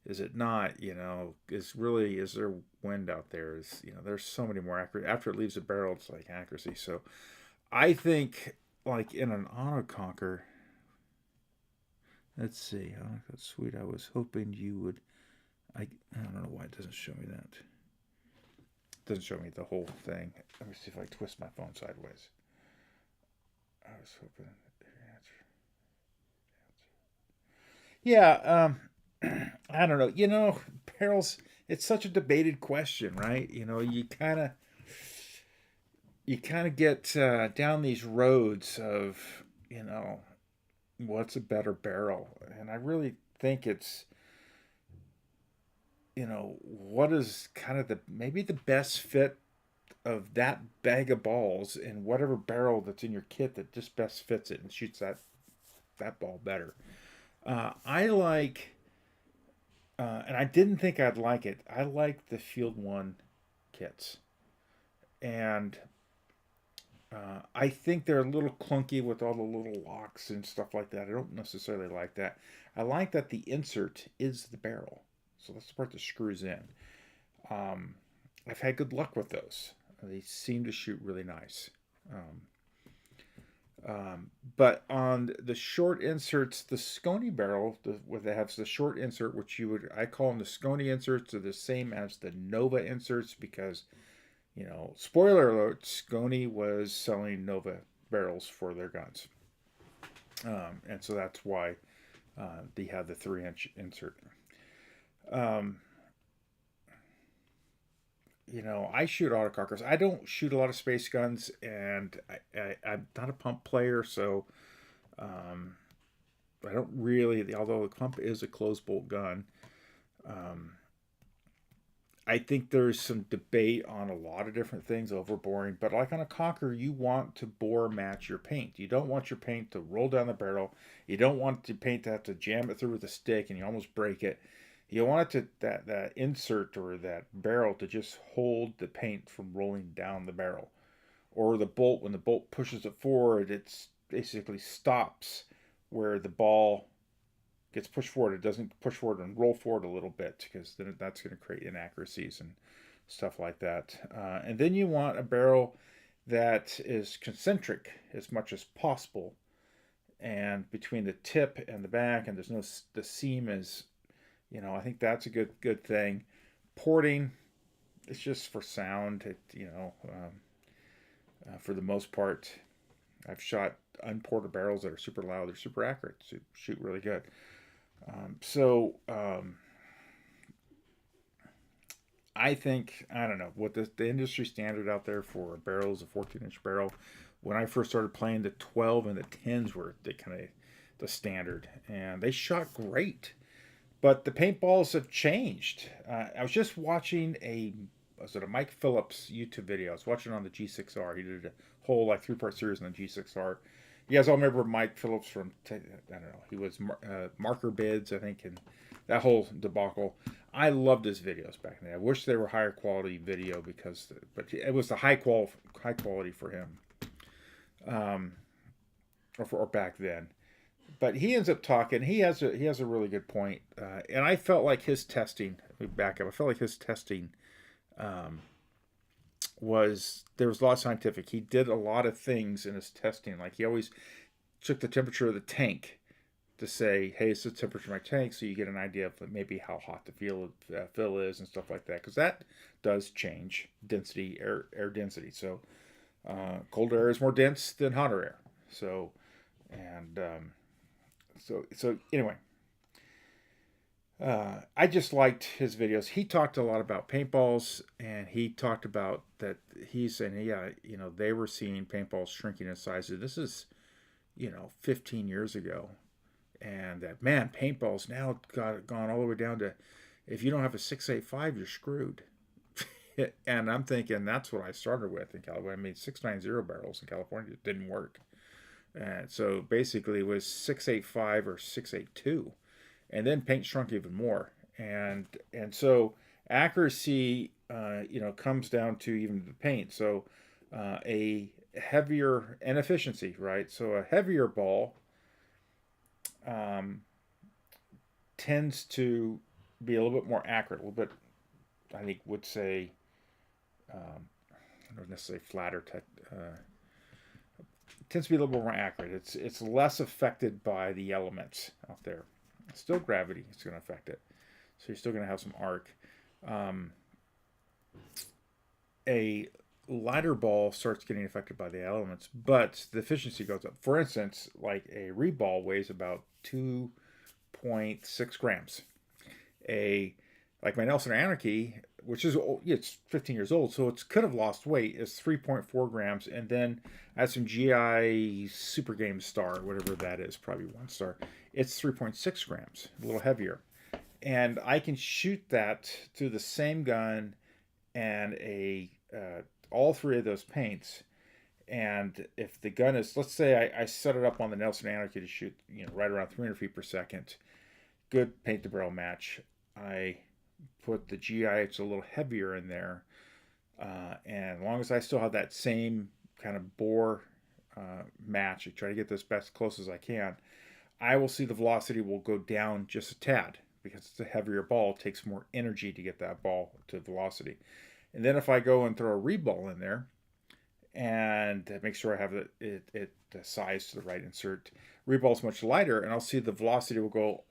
Is it not? Is there wind out there? There's so many more accurate. After it leaves the barrel, it's like accuracy. So I think, like in an autoconquer, let's see. Oh, that's sweet. I was hoping you would. I don't know why it doesn't show me that. It doesn't show me the whole thing. Let me see if I twist my phone sideways. I was hoping. Yeah. I don't know. Barrels. It's such a debated question, right? You kind of get down these roads of, what's a better barrel, and I really think it's, what is kind of maybe the best fit of that bag of balls in whatever barrel that's in your kit that just best fits it and shoots that ball better. I like, and I didn't think I'd like it. I like the Field One kits, and I think they're a little clunky with all the little locks and stuff like that. I don't necessarily like that. I like that the insert is the barrel, so that's the part that screws in. I've had good luck with those. They seem to shoot really nice. But on the short inserts, the Scony barrel, that has the short insert, which I call them the Scony inserts, are the same as the Nova inserts because, spoiler alert, Scony was selling Nova barrels for their guns. And so that's why they have the 3-inch insert. I shoot autocockers. I don't shoot a lot of space guns, and I'm not a pump player, so I don't really, although the pump is a closed bolt gun, I think there's some debate on a lot of different things, overboring, but like on a conker, you want to bore match your paint. You don't want your paint to roll down the barrel. You don't want the paint to have to jam it through with a stick and you almost break it. You want it to that insert or that barrel to just hold the paint from rolling down the barrel. Or the bolt, when the bolt pushes it forward, it basically stops where the ball gets pushed forward. It doesn't push forward and roll forward a little bit because then that's going to create inaccuracies and stuff like that. And then you want a barrel that is concentric as much as possible. And between the tip and the back, and the seam is, I think that's a good thing. Porting, it's just for sound. For the most part, I've shot unported barrels that are super loud. They're super accurate. Shoot really good. I think, I don't know, what the industry standard out there for a barrel is a 14-inch barrel. When I first started playing, the 12 and the 10s were the standard. And they shot great. But the paintballs have changed. I was just watching a Mike Phillips YouTube video. I was watching on the G6R. He did a whole like 3-part series on the G6R. You guys all remember Mike Phillips from, I don't know, he was Marker Bids, I think, and that whole debacle. I loved his videos back then. I wish they were higher quality video but it was the high quality for him, or back then. But he ends up talking. He has a really good point, and I felt like his testing. Let me back up. I felt like his testing there was a lot of scientific. He did a lot of things in his testing. Like he always took the temperature of the tank to say, hey, it's the temperature of my tank, so you get an idea of maybe how hot the fill is and stuff like that, because that does change density, air density. So colder air is more dense than hotter air. So and so anyway, I just liked his videos. He talked a lot about paintballs, and he talked about that he's saying, yeah, they were seeing paintballs shrinking in size. This is, 15 years ago. And that, man, paintballs now gone all the way down to, if you don't have a 685, you're screwed. And I'm thinking that's what I started with in California. I made 690 barrels in California. It didn't work. And so basically it was 685 or 682. And then paint shrunk even more. And so accuracy, comes down to even the paint. So a heavier, and efficiency, right? So a heavier ball tends to be a little bit more accurate, a little bit, I think, would say, not necessarily flatter, tends to be a little bit more accurate. It's less affected by the elements out there. Still gravity is going to affect it, so you're still going to have some arc. A lighter ball starts getting affected by the elements, but the efficiency goes up. For instance, like a reed ball weighs about 2.6 grams. Like my Nelson Anarchy, which is it's 15 years old, so it could have lost weight, is 3.4 grams. And then I had some GI Super Game Star, whatever that is, probably 1 star. It's 3.6 grams, a little heavier. And I can shoot that through the same gun and all 3 of those paints. And if the gun is, let's say I set it up on the Nelson Anarchy to shoot, right around 300 feet per second, good paint to barrel match. I put the GI, it's a little heavier in there. And as long as I still have that same kind of bore match, I try to get this best close as I can, I will see the velocity will go down just a tad, because it's a heavier ball. It takes more energy to get that ball to velocity. And then if I go and throw a reed ball in there and make sure I have it sized to the right insert, reed ball is much lighter, and I'll see the velocity will go,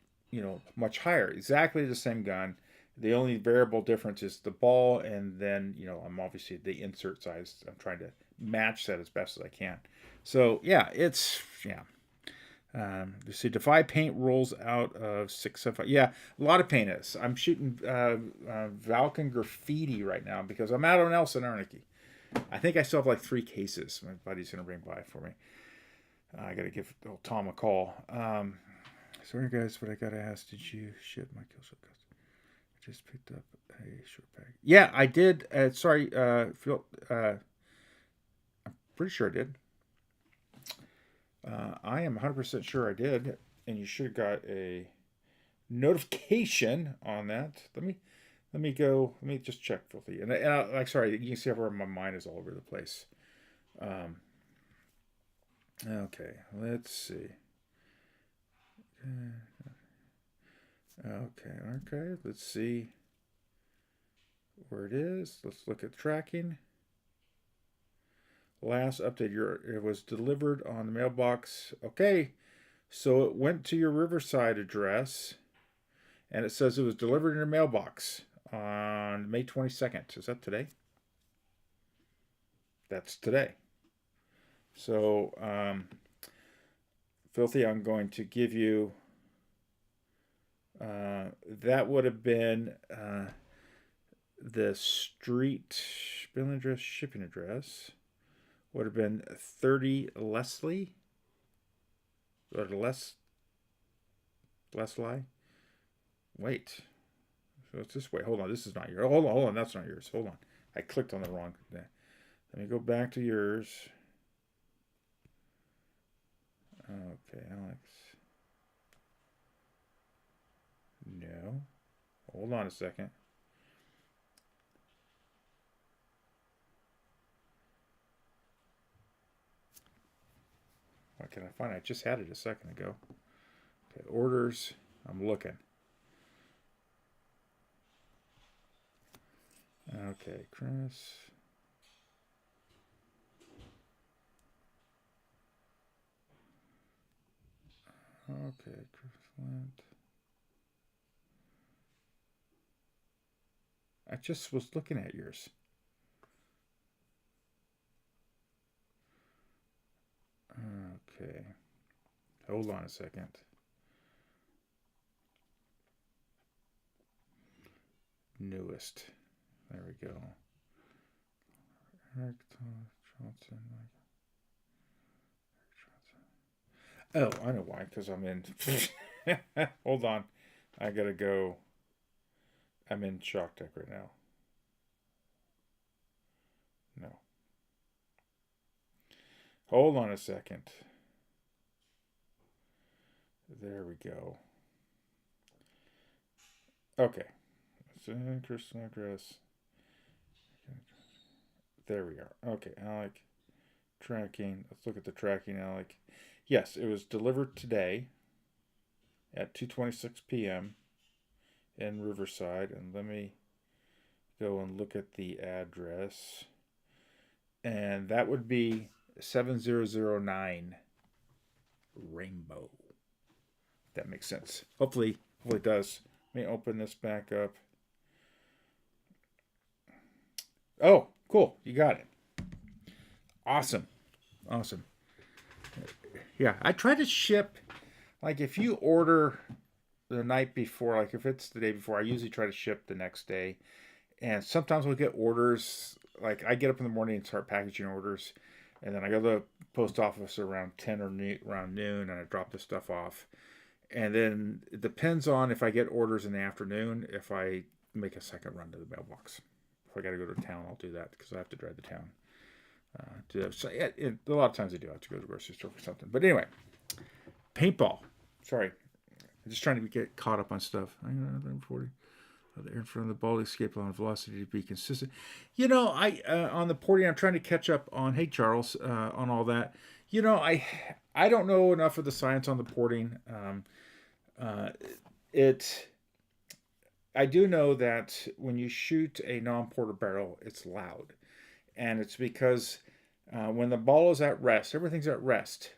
much higher. Exactly the same gun. The only variable difference is the ball, and then, I'm obviously the insert size. I'm trying to match that as best as I can. So, yeah, you see, Defy paint rolls out of 675. Yeah, a lot of paint is. I'm shooting Vulcan Graffiti right now because I'm out on Nelson Anarchy. I think I still have like 3 cases. My buddy's going to bring by for me. I got to give old Tom a call. Sorry, guys, but I got to ask, did you ship my kill shot cuts? I just picked up a short bag. Yeah, I did. Sorry, Phil. I'm pretty sure I did. I am 100% sure I did, and you should have got a notification on that. Let me go. Let me just check, Filthy. And like, sorry, you can see where my mind is all over the place. Okay, let's see. Okay, let's see where it is. Let's look at tracking. Last update, it was delivered on the mailbox. Okay, so it went to your Riverside address, and it says it was delivered in your mailbox on May 22nd. Is that today? That's today. So, Filthy, I'm going to give you, that would have been the street billing address, shipping address. Would have been 30 Leslie, or Leslie. Wait, so it's this way. Hold on, this is not yours. Hold on, that's not yours. Hold on, I clicked on the wrong. Let me go back to yours. Okay, Alex. No. Hold on a second. What can I find? I just had it a second ago. Okay, orders. I'm looking. Okay, Chris. Okay, Chris Flint. I just was looking at yours. Okay. Hold on a second. Newest. There we go. Eric Johnson. Oh, I know why. Because I'm in. Hold on. I gotta go. I'm in Shock Deck right now. No. Hold on a second. There we go. Okay. Christian address. There we are. Okay, Alec. Tracking. Let's look at the tracking, Alec. Yes, it was delivered today at 2:26 p.m. in Riverside. And let me go and look at the address. And that would be 7009 Rainbow. That makes sense. Hopefully it does. Let me open this back up. Oh, cool. You got it. Awesome. Yeah, I try to ship, like if you order the night before, like if it's the day before, I usually try to ship the next day. And sometimes we'll get orders, like I get up in the morning and start packaging orders. And then I go to the post office around 10 or around noon and I drop the stuff off. And then it depends on if I get orders in the afternoon, if I make a second run to the mailbox. If I got to go to town, I'll do that because I have to drive to town. So a lot of times I do have to go to the grocery store for something. But anyway, paintball. Sorry. I'm just trying to get caught up on stuff. 40. The air in front of the ball escape on velocity to be consistent. I on the porting, I'm trying to catch up on. Hey, Charles, on all that. I don't know enough of the science on the porting. I do know that when you shoot a non-porter barrel, it's loud, and it's because when the ball is at rest, everything's at rest.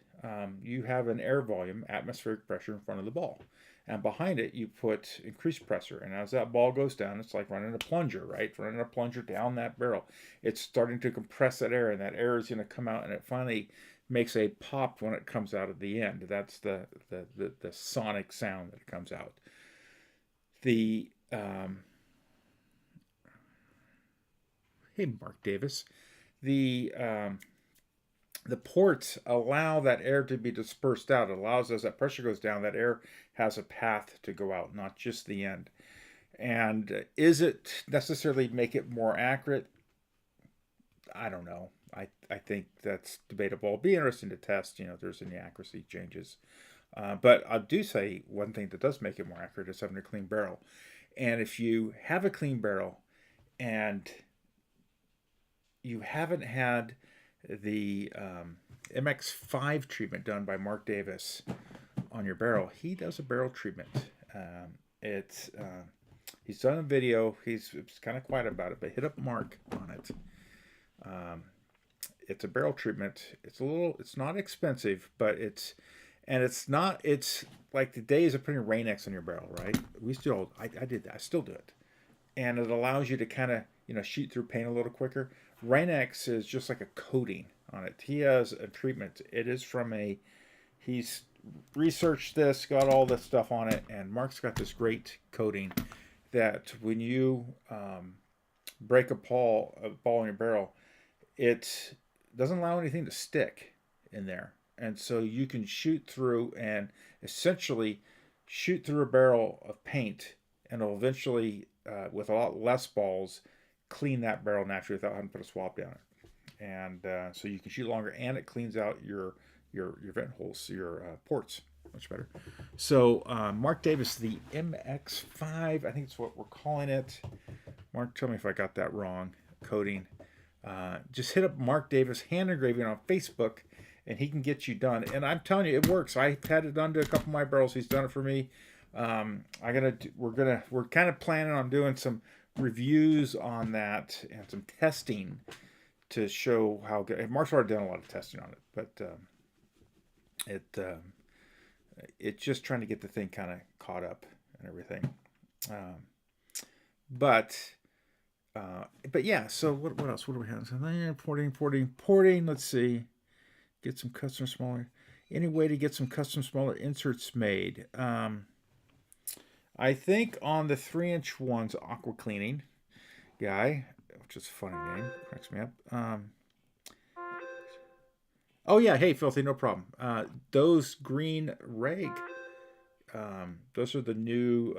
You have an air volume, atmospheric pressure in front of the ball. And behind it, you put increased pressure. And as that ball goes down, it's like running a plunger, right? Running a plunger down that barrel. It's starting to compress that air, and that air is going to come out, and it finally makes a pop when it comes out at the end. That's the sonic sound that comes out. The hey, Mark Davis. The ports allow that air to be dispersed out. It allows, as that pressure goes down, that air has a path to go out, not just the end. And is it necessarily make it more accurate? I don't know. I think that's debatable. It'll be interesting to test, if there's any accuracy changes. But I do say one thing that does make it more accurate is having a clean barrel. And if you have a clean barrel and you haven't had the MX5 treatment done by Mark Davis on your barrel, he does a barrel treatment. He's done a video. He's kind of quiet about it, but hit up Mark on it. It's a barrel treatment. It's not expensive, but it's like the days of putting Rain-X on your barrel, right? I did that. I still do it. And it allows you to kind of, shoot through paint a little quicker. Rain-X is just like a coating on it. He has a treatment. It is he's researched this, got all this stuff on it, and Mark's got this great coating that when you break a ball in your barrel, it doesn't allow anything to stick in there. And so you can shoot through and essentially shoot through a barrel of paint, and it'll eventually, with a lot less balls, clean that barrel naturally without having to put a swab down it. And so you can shoot longer, and it cleans out your your vent holes, your ports. Much better. So Mark Davis, the MX5, I think it's what we're calling it. Mark, tell me if I got that wrong. Coding. Just hit up Mark Davis hand engraving on Facebook, and he can get you done. And I'm telling you, it works. I had it done to a couple of my barrels. He's done it for me. We're kind of planning on doing some reviews on that and some testing to show how good. Mark's already done a lot of testing on it, but it's just trying to get the thing kind of caught up and everything. But yeah. So what else? What do we have? Porting. Let's see. Get some custom smaller. Any way to get some custom smaller inserts made? I think on the 3-inch ones, Aqua Cleaning guy, which is a funny name, cracks me up. Oh yeah, hey Filthy, no problem. Those green rag, those are the new,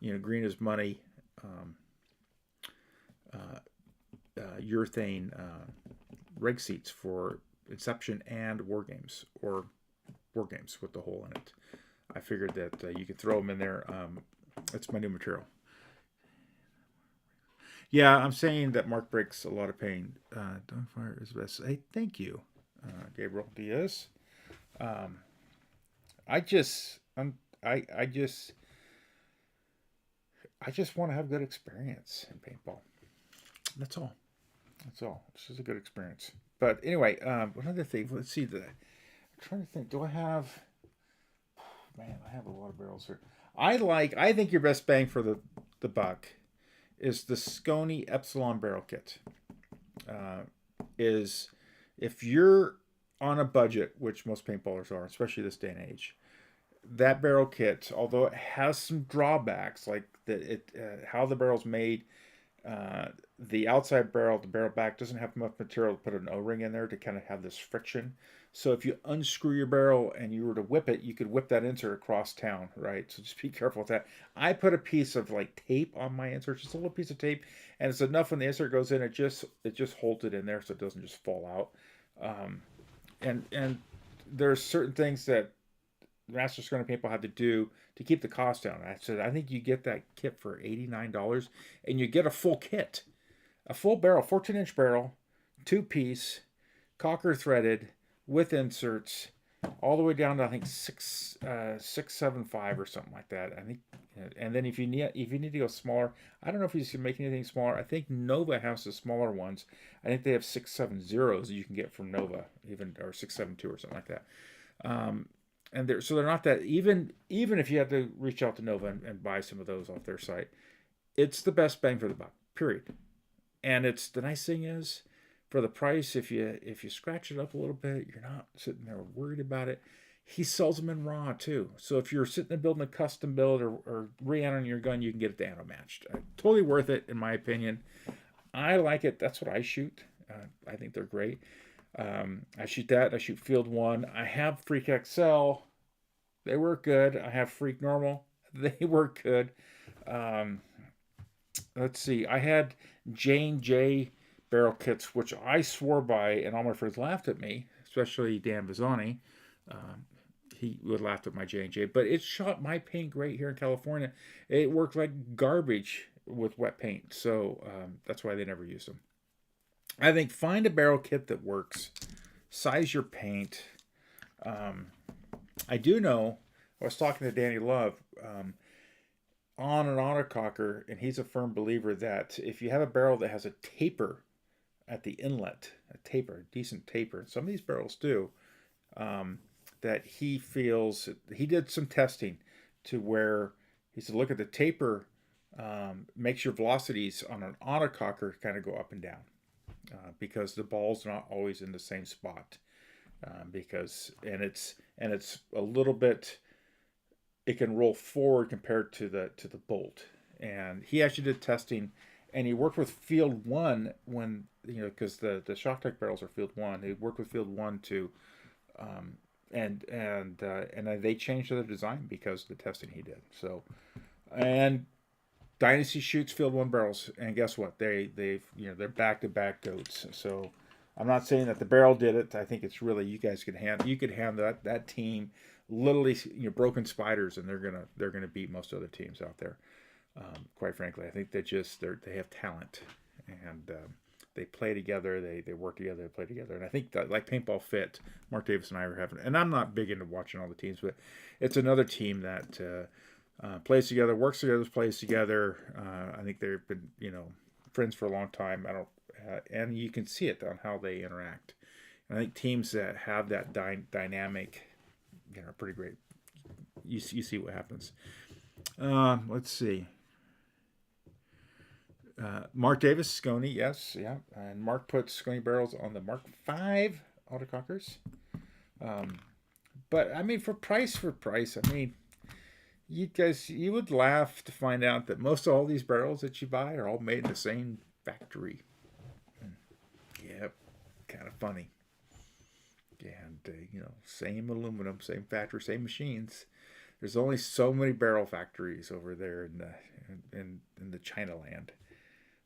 green is money, urethane reg seats for Inception and War Games, or War Games with the hole in it. I figured that you could throw them in there. It's my new material. Yeah, I'm saying that Mark breaks a lot of pain. Docfire is best. Hey, thank you, Gabriel Diaz. I just want to have good experience in paintball. That's all. This is a good experience. But anyway, one other thing. Let's see. I'm trying to think. Do I have? Man, I have a lot of barrels here. I think your best bang for the buck is the Scony Epsilon barrel kit. Is if you're on a budget, which most paintballers are, especially this day and age, that barrel kit, although it has some drawbacks, like how the barrel's made, the outside barrel, the barrel back doesn't have enough material to put an O-ring in there to kind of have this friction. So if you unscrew your barrel and you were to whip it, you could whip that insert across town, right? So just be careful with that. I put a piece of like tape on my insert, just a little piece of tape, and it's enough when the insert goes in, it just holds it in there so it doesn't just fall out. And there's certain things that Master Scrunner people have to do to keep the cost down. I said, I think you get that kit for $89, and you get a full kit, a full barrel, 14-inch barrel, 2-piece, cocker threaded, with inserts, all the way down to I think 675 or something like that. I think, and then if you need to go smaller, I don't know if you can make anything smaller. I think Nova has the smaller ones. I think they have 670s that you can get from Nova, even, or 672 or something like that. And they're not that, even if you had to reach out to Nova and buy some of those off their site, it's the best bang for the buck, period. And the nice thing is, for the price, if you scratch it up a little bit, you're not sitting there worried about it. He sells them in raw too. So if you're sitting there building a custom build or re-annoing your gun, you can get it anno matched. Totally worth it, in my opinion. I like it. That's what I shoot. I think they're great. I shoot that. I shoot Field 1. I have Freak XL. They work good. I have Freak Normal. They work good. Let's see. I had Jane J barrel kits, which I swore by, and all my friends laughed at me, especially Dan Bizzani. He would laugh at my J&J, but it shot my paint great here in California. It worked like garbage with wet paint, so that's why they never use them. I think find a barrel kit that works. Size your paint. I do know, I was talking to Danny Love on an autococker, and he's a firm believer that if you have a barrel that has a taper at the inlet, a decent taper, some of these barrels do, that he feels, he did some testing to where he said, look at the taper, makes your velocities on an autococker kind of go up and down, because the ball's not always in the same spot, and it's a little bit, it can roll forward compared to the bolt. And he actually did testing, and he worked with Field 1 when, because the Shocktech barrels are Field 1. He worked with Field 1 to, and they changed their design because of the testing he did. So, and Dynasty shoots Field 1 barrels, and guess what? They're back-to-back goats. So, I'm not saying that the barrel did it. I think it's really you guys could hand that team literally broken spiders, and they're gonna beat most other teams out there. Quite frankly, I think they have talent, and they play together. They work together. They play together, and I think that like Paintball Fit, Mark Davis and I are having. And I'm not big into watching all the teams, but it's another team that plays together, works together, plays together. I think they've been friends for a long time. I don't. And you can see it on how they interact. And I think teams that have that dynamic, are pretty great. You see what happens. Let's see. Mark Davis, Scony, yes, yeah. And Mark puts Scony barrels on the Mark V autocockers. But I mean, for price, I mean, you would laugh to find out that most of all these barrels that you buy are all made in the same factory. Yep, kind of funny. And same aluminum, same factory, same machines. There's only so many barrel factories over there in the China land.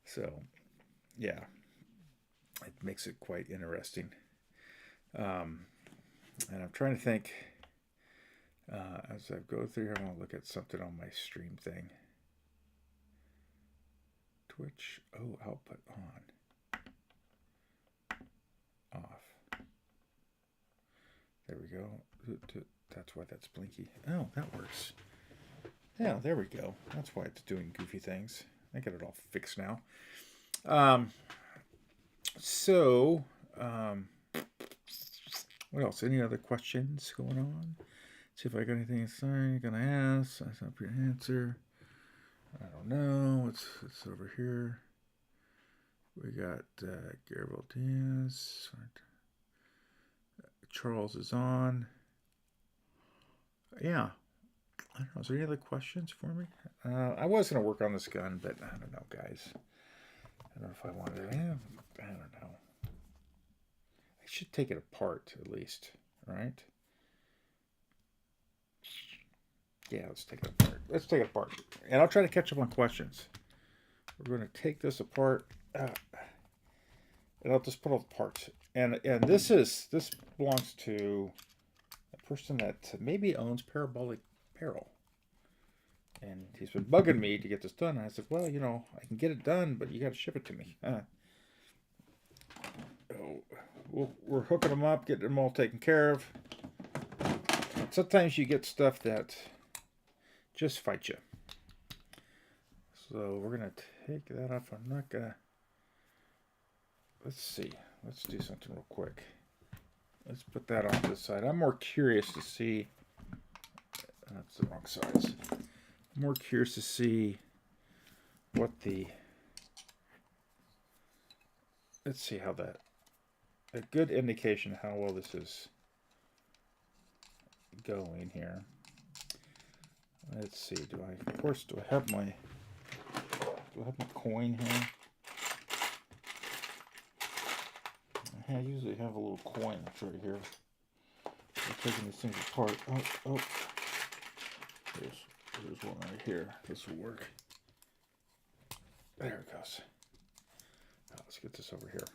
So, yeah, it makes it quite interesting. And I'm trying to think as I go through here. I want to look at something on my stream thing. Twitch, output on. Off. There we go. That's why that's blinky. Oh, that works. Yeah, there we go. That's why it's doing goofy things. I got it all fixed now. What else? Any other questions going on? See if I got anything to say. You're gonna ask. That's not your answer. I don't know. It's over here. We got Gabriel Diaz. Charles is on. Yeah. I don't know. Is there any other questions for me? I was going to work on this gun, but I don't know, guys. I don't know if I wanted to. I don't know. I should take it apart at least, right? Yeah, let's take it apart. And I'll try to catch up on questions. We're going to take this apart. And I'll just put all the parts. And this belongs to a person that maybe owns Parabolic Apparel. And he's been bugging me to get this done. And I said, well, I can get it done, but you got to ship it to me. We're hooking them up, getting them all taken care of. Sometimes you get stuff that just fight you. So we're going to take that off. I'm not going to... Let's see. Let's do something real quick. Let's put that off to the side. I'm more curious to see... That's the wrong size. I'm more curious to see what the... Let's see how that... A good indication of how well this is going here. Let's see. Do I have my coin here? I usually have a little coin that's right here. I'm taking these things apart. Oh. There's one right here. This will work. There it goes. Let's get this over here.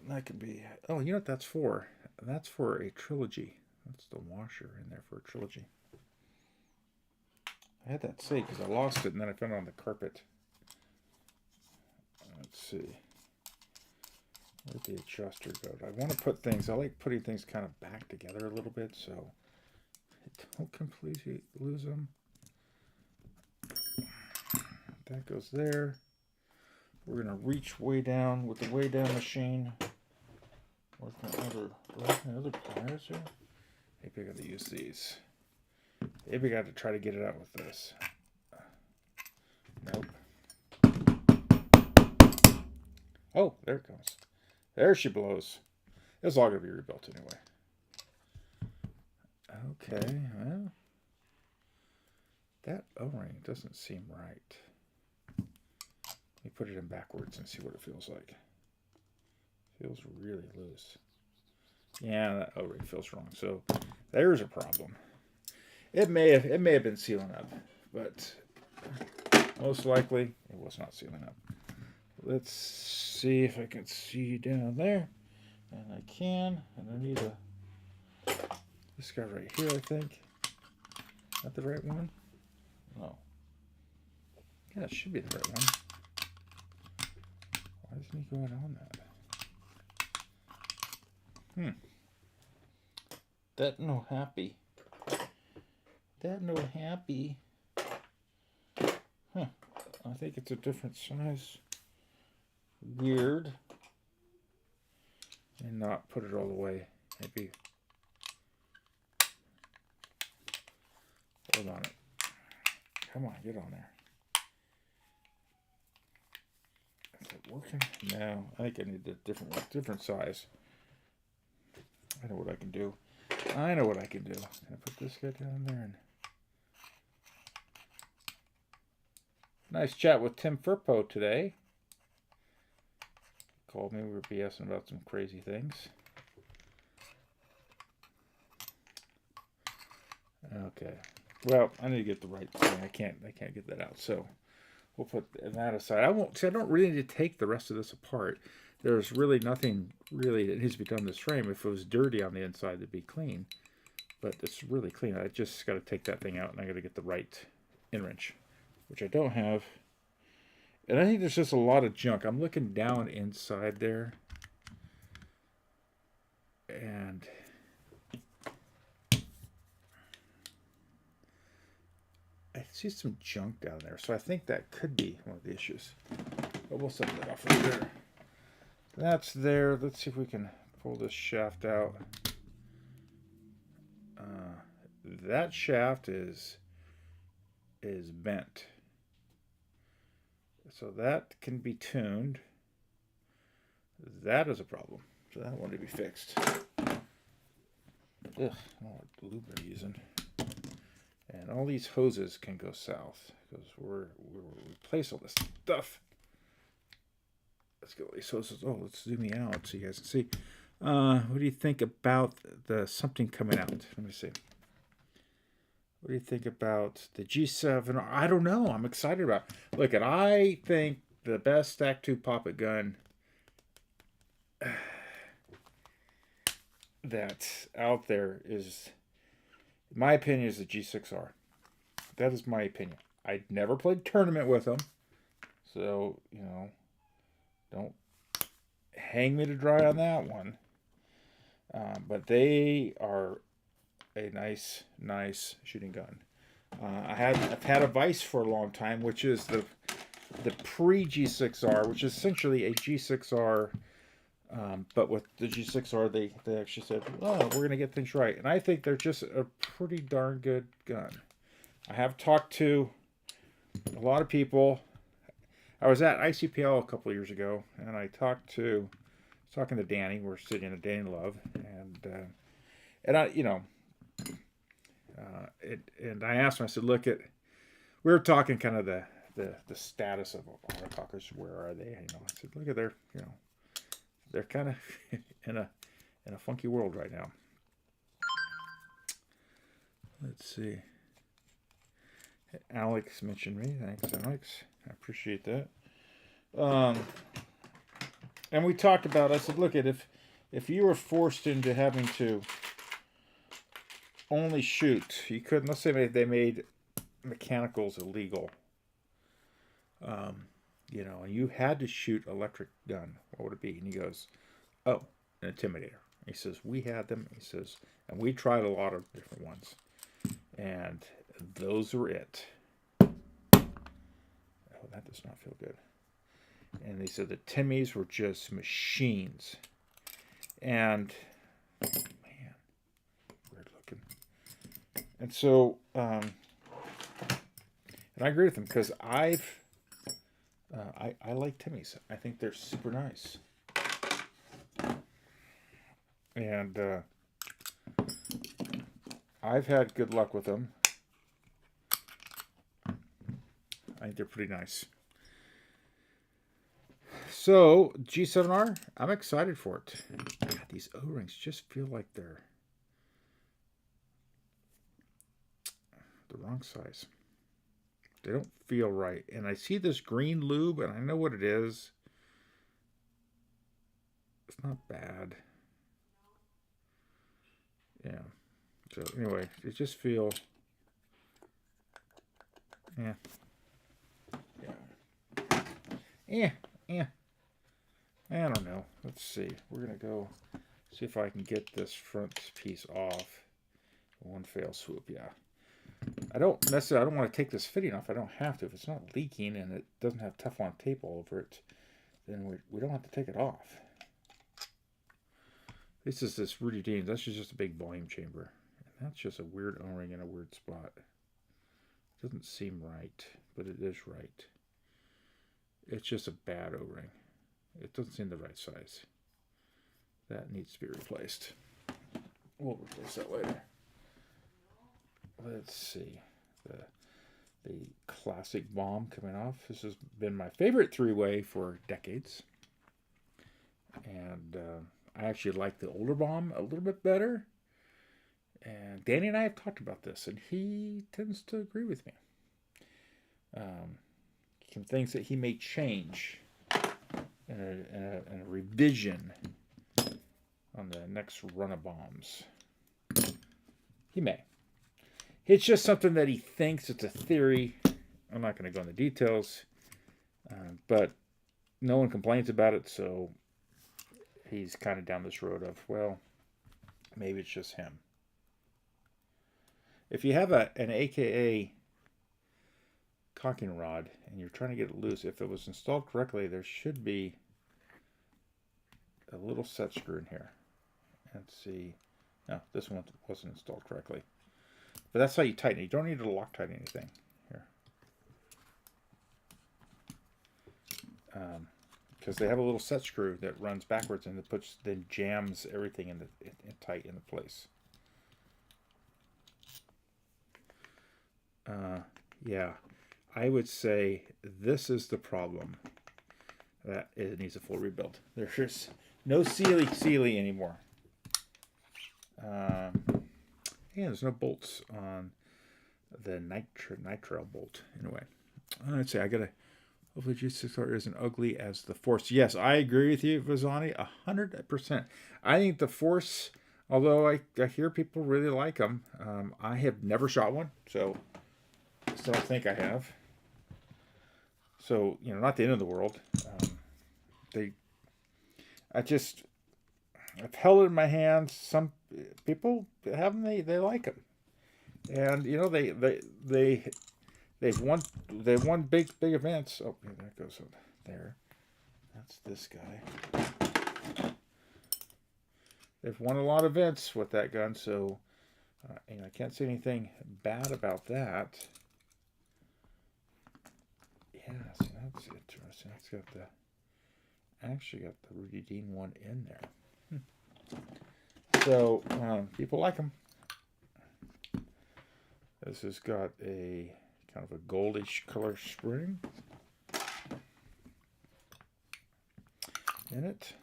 That could be... Oh, you know what that's for? That's for a trilogy. That's the washer in there for a trilogy. I had that saved because I lost it and then I found it on the carpet. Let's see. Where'd the adjuster go? I want to put things... I like putting things kind of back together a little bit so I don't completely lose them. That goes there. We're going to reach way down with the way down machine. Where's my other pliers here? Maybe I got to use these. Maybe I got to try to get it out with this. Nope. Oh, there it comes. There she blows. It's all going to be rebuilt anyway. Okay, well, that O-ring doesn't seem right. Let me put it in backwards and see what it feels like. Feels really loose. Yeah, that O-ring feels wrong. So there's a problem. It may have been sealing up, but most likely it was not sealing up. Let's see if I can see down there. And I can. And I need this guy right here, I think. Not the right one? No. Yeah, it should be the right one. Why isn't he going on that? That no happy. That no happy. Huh. I think it's a different size. Weird. And not put it all the way. Maybe. Hold on it. Come on, get on there. Is it working? No, I think I need a different one, different size. I know what I can do. I know what I can do. Can I put this guy down there? And nice chat with Tim Furpo today. Called me. We were BSing about some crazy things. Okay. Well, I need to get the right thing. I can't get that out. So we'll put that aside. I won't. See, I don't really need to take the rest of this apart. There's really nothing really that needs to be done to this frame. If it was dirty on the inside, it'd be clean. But it's really clean. I just got to take that thing out, and I got to get the right in-wrench, which I don't have. And I think there's just a lot of junk. I'm looking down inside there, and I see some junk down there. So I think that could be one of the issues. But we'll set that off right there. That's there. Let's see if we can pull this shaft out. That shaft is bent. So that can be tuned. That is a problem. So that one to be fixed. Ugh, I don't know what lube I'm using. And all these hoses can go south because we're replace all this stuff. Let's go these hoses. Oh, let's zoom me out so you guys can see. What do you think about the something coming out? Let me see. What do you think about the G7? I don't know. I'm excited about it. Look, and I think the best Stack 2 poppet gun that's out there is, in my opinion, is the G6R. That is my opinion. I never played tournament with them. So, you know, don't hang me to dry on that one. But they are a nice shooting gun. I've had a Vice for a long time, which is the pre G6R, which is essentially a G6R, but with the G6R they actually said, oh, we're gonna get things right, and I think they're just a pretty darn good gun. I have talked to a lot of people. I was at ICPL a couple of years ago, and I talking to Danny. We're sitting at Danny Love, and I, you know. And I asked him, I said, look, we were talking kind of the status of autocockers. Where are they? You know, I said, look at they're kind of in a funky world right now. Let's see. Alex mentioned me. Thanks, Alex. I appreciate that. And we talked about, I said, look, if you were forced into having to only shoot, you couldn't, let's say they made mechanicals illegal, you know, and you had to shoot electric gun, what would it be? And he goes, oh, an Intimidator. He says, we had them. He says, and we tried a lot of different ones, and those were it. Oh, that does not feel good. And they said the Timmies were just machines. And man, weird looking. And so, and I agree with them because I like Timmies. I think they're super nice. And I've had good luck with them. I think they're pretty nice. So, G7R, I'm excited for it. God, these O-rings just feel like they're the wrong size. They don't feel right. And I see this green lube, and I know what it is. It's not bad. Yeah. So anyway, it just feel. Yeah. Yeah. Yeah. I don't know. Let's see. We're gonna go see if I can get this front piece off. One fail swoop. Yeah. I don't want to take this fitting off. I don't have to. If it's not leaking and it doesn't have Teflon tape all over it, then we don't have to take it off. This is this Rudy Dean. That's just a big volume chamber. And that's just a weird O-ring in a weird spot. It doesn't seem right, but it is right. It's just a bad O-ring. It doesn't seem the right size. That needs to be replaced. We'll replace that later. Let's see. The classic bomb coming off. This has been my favorite three-way for decades. And I actually like the older bomb a little bit better. And Danny and I have talked about this, and he tends to agree with me. Some things that he may change in a revision on the next run of bombs. He may. It's just something that he thinks. It's a theory. I'm not going to go into details. But no one complains about it, so he's kind of down this road of, well, maybe it's just him. If you have an AKA cocking rod and you're trying to get it loose, if it was installed correctly, there should be a little set screw in here. Let's see. No, this one wasn't installed correctly. But that's how you tighten it. You don't need to Loctite anything. Here. Because they have a little set screw that runs backwards and it then jams everything in tight into place. Yeah, I would say this is the problem. That it needs a full rebuild. There's no Sealy anymore. Yeah, there's no bolts on the nitrile bolt. Anyway, let's see. I gotta. Hopefully, G6R isn't ugly as the Force. Yes, I agree with you, Vazani, 100%. I think the Force, although I hear people really like them, I have never shot one, so I still don't think I have. So, not the end of the world. I've held it in my hands. Some people have them. They like them, and they've won big events. Oh, yeah, that goes there. That's this guy. They've won a lot of events with that gun, so I can't say anything bad about that. Yeah, see, that's interesting. It's actually got the Rudy Dean one in there. So, people like them. This has got a kind of a goldish color spring in it.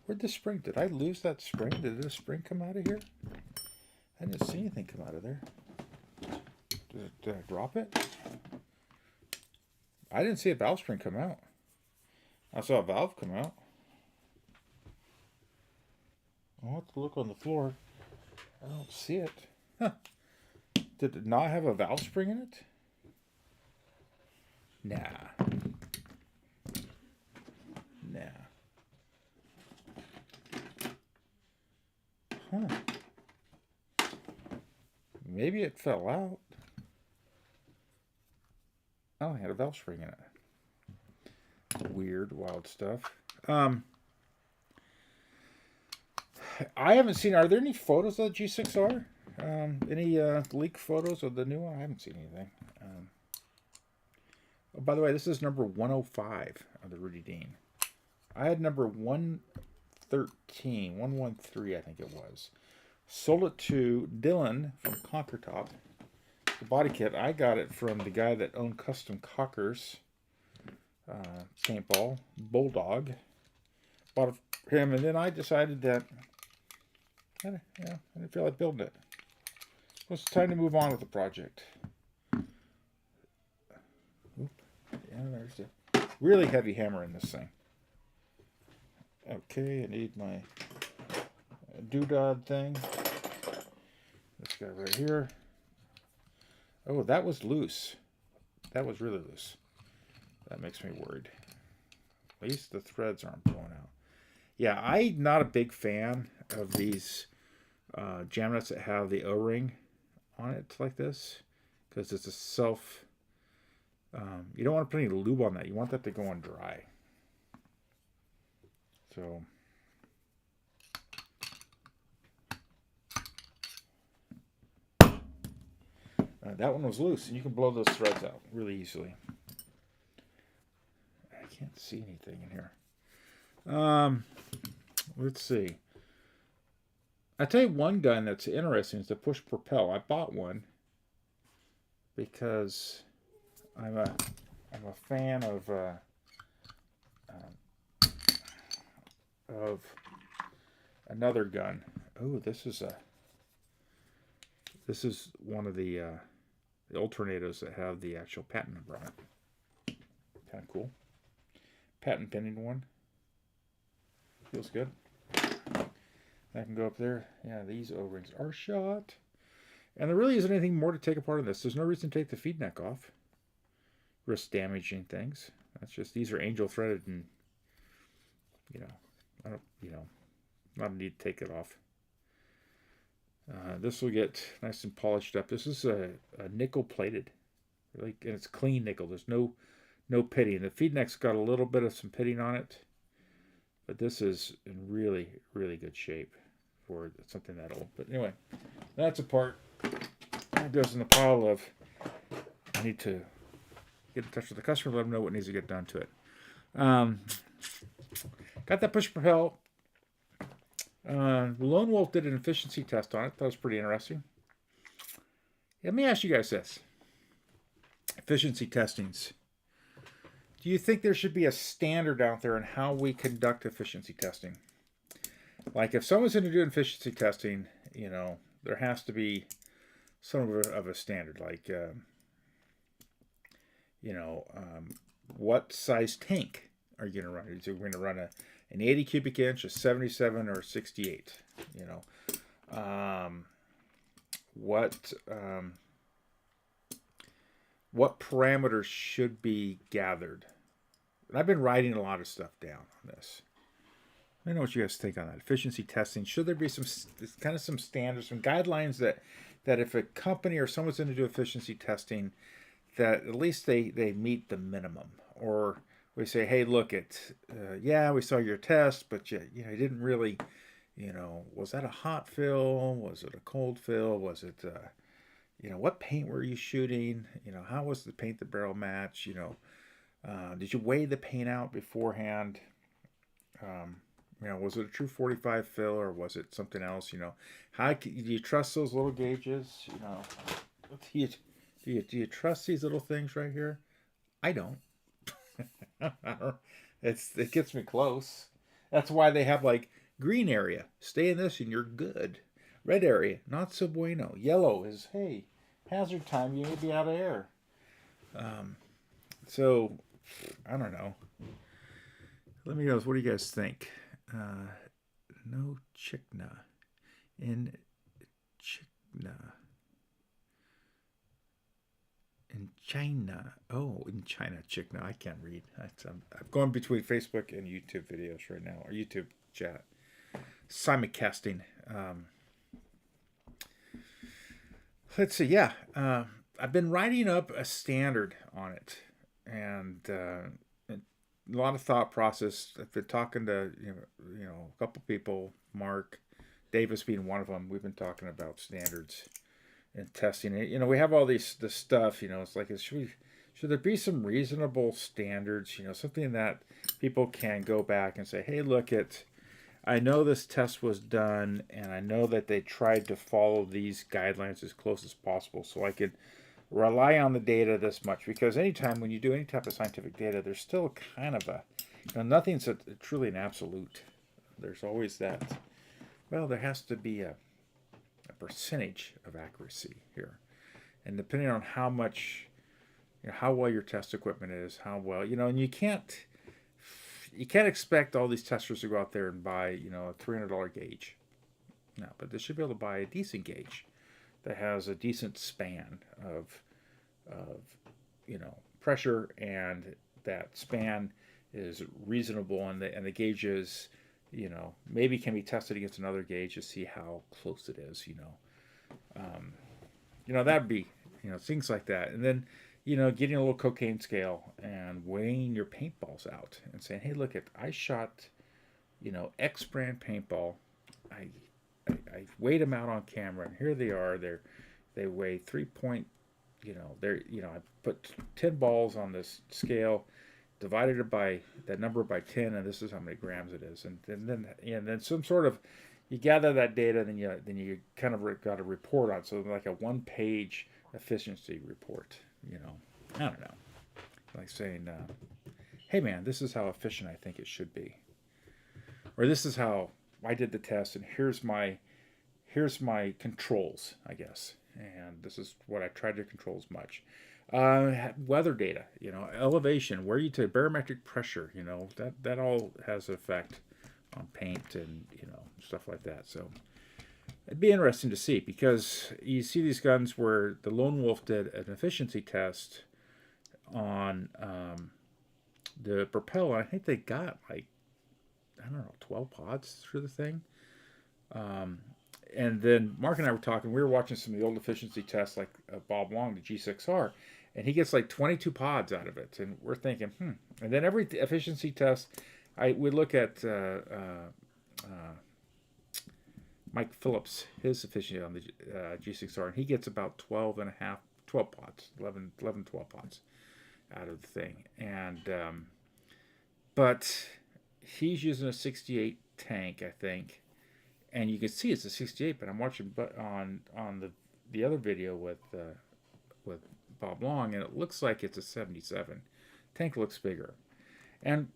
Where'd the spring? Did I lose that spring? Did the spring come out of here? I didn't see anything come out of there. Did I drop it? I didn't see a valve spring come out. I saw a valve come out. I'll have to look on the floor. I don't see it. Huh. Did it not have a valve spring in it? Nah. Huh. Maybe it fell out. Oh, it had a valve spring in it. Weird, wild stuff. I haven't seen. Are there any photos of the G6R? Any leak photos of the new one? I haven't seen anything. Oh, by the way, this is number 105 of the Rudy Dean. I had number 113, 113, I think it was. Sold it to Dylan from Conquer Top. The body kit. I got it from the guy that owned Custom Cockers. Paintball, Bulldog. Bought it for him, and then I decided that I didn't feel like building it. It was time to move on with the project. Yeah, there's a really heavy hammer in this thing. Okay, I need my doodad thing. This guy right here. Oh, that was loose. That was really loose. That makes me worried. At least the threads aren't blowing out. Yeah, I'm not a big fan of these jam nuts that have the O-ring on it like this, because it's a self. You don't want to put any lube on that. You want that to go on dry. So that one was loose, and you can blow those threads out really easily. I can't see anything in here. Let's see. I tell you one gun that's interesting is the push propel. I bought one because I'm a fan of another gun. Oh, this is one of the alternators that have the actual patent number on it. Kind of cool. Patent pending one. Feels good. I can go up there. Yeah, these O-rings are shot. And there really isn't anything more to take apart in this. There's no reason to take the feed neck off. Risk damaging things. That's just, these are angel threaded, and not a need to take it off. This will get nice and polished up. This is a nickel plated, really, and it's clean nickel. There's no pitting. The feed neck's got a little bit of some pitting on it, but this is in really, really good shape for something that old. But anyway, that's a part. That goes in the pile of, I need to get in touch with the customer, let them know what needs to get done to it. Got that push propel. Lone Wolf did an efficiency test on it. That was pretty interesting. Let me ask you guys this. Efficiency testings. Do you think there should be a standard out there in how we conduct efficiency testing? Like if someone's going to do efficiency testing, there has to be some of a standard. Like, what size tank are you going to run? Are you going to run an 80 cubic inch, a 77, or 68? What parameters should be gathered? And I've been writing a lot of stuff down on this. Let me know what you guys think on that. Efficiency testing. Should there be some standards, some guidelines that if a company or someone's going to do efficiency testing, that at least they meet the minimum? Or we say, hey, look, we saw your test, but you didn't really, was that a hot fill? Was it a cold fill? Was it, what paint were you shooting? How was the paint to barrel match? Did you weigh the paint out beforehand? Was it a true 45 fill or was it something else? Do you trust those little gauges? Do you trust these little things right here? I don't. It gets me close. That's why they have like green area. Stay in this and you're good. Red area, not so bueno. Yellow is, hey, hazard time. You may be out of air. So I don't know. Let me know. What do you guys think? No Chikna. In Chikna. In China. Oh, in China. Chikna. I can't read. I'm going between Facebook and YouTube videos right now. Or YouTube chat. Simulcasting. Let's see. Yeah. I've been writing up a standard on it. And a lot of thought process. I've been talking to a couple people, Mark Davis being one of them. We've been talking about standards and testing it. We have all this stuff. It's like should there be some reasonable standards? Something that people can go back and say, hey, look, I know this test was done, and I know that they tried to follow these guidelines as close as possible, so I could rely on the data this much. Because anytime when you do any type of scientific data, there's still kind of nothing's truly an absolute. There's always that, well, there has to be a percentage of accuracy here. And depending on how much how well your test equipment is, how well, and you can't expect all these testers to go out there and buy, a $300 gauge. No, but they should be able to buy a decent gauge that has a decent span of pressure, and that span is reasonable, and the gauges, maybe can be tested against another gauge to see how close it is. That'd be, things like that, and then getting a little cocaine scale and weighing your paintballs out and saying, hey, look, I shot, X brand paintball. I weighed them out on camera, and here they are. They weigh 3 point. I put 10 balls on this scale, divided it by that number by 10, and this is how many grams it is. And then some sort of, you gather that data, then you kind of got a report on, so like a 1-page efficiency report. I don't know, like saying, hey man, this is how efficient I think it should be, or this is how I did the test, and here's my controls, I guess, and this is what I tried to control as much. Weather data, elevation, where you take barometric pressure, that all has an effect on paint, and stuff like that. So it'd be interesting to see, because you see these guns where the Lone Wolf did an efficiency test on the Propel, and I think they got like, I don't know, 12 pods through the thing. And then Mark and I were talking, we were watching some of the old efficiency tests, like Bob Long, the G6R, and he gets like 22 pods out of it. And we're thinking, And then every efficiency test, we look at Mike Phillips, his efficiency on the G6R, and he gets about 12 pods, 12 pods out of the thing. And, but he's using a 68 tank, I think. And you can see it's a 68, but I'm watching on the other video with Bob Long, and it looks like it's a 77. Tank looks bigger. And,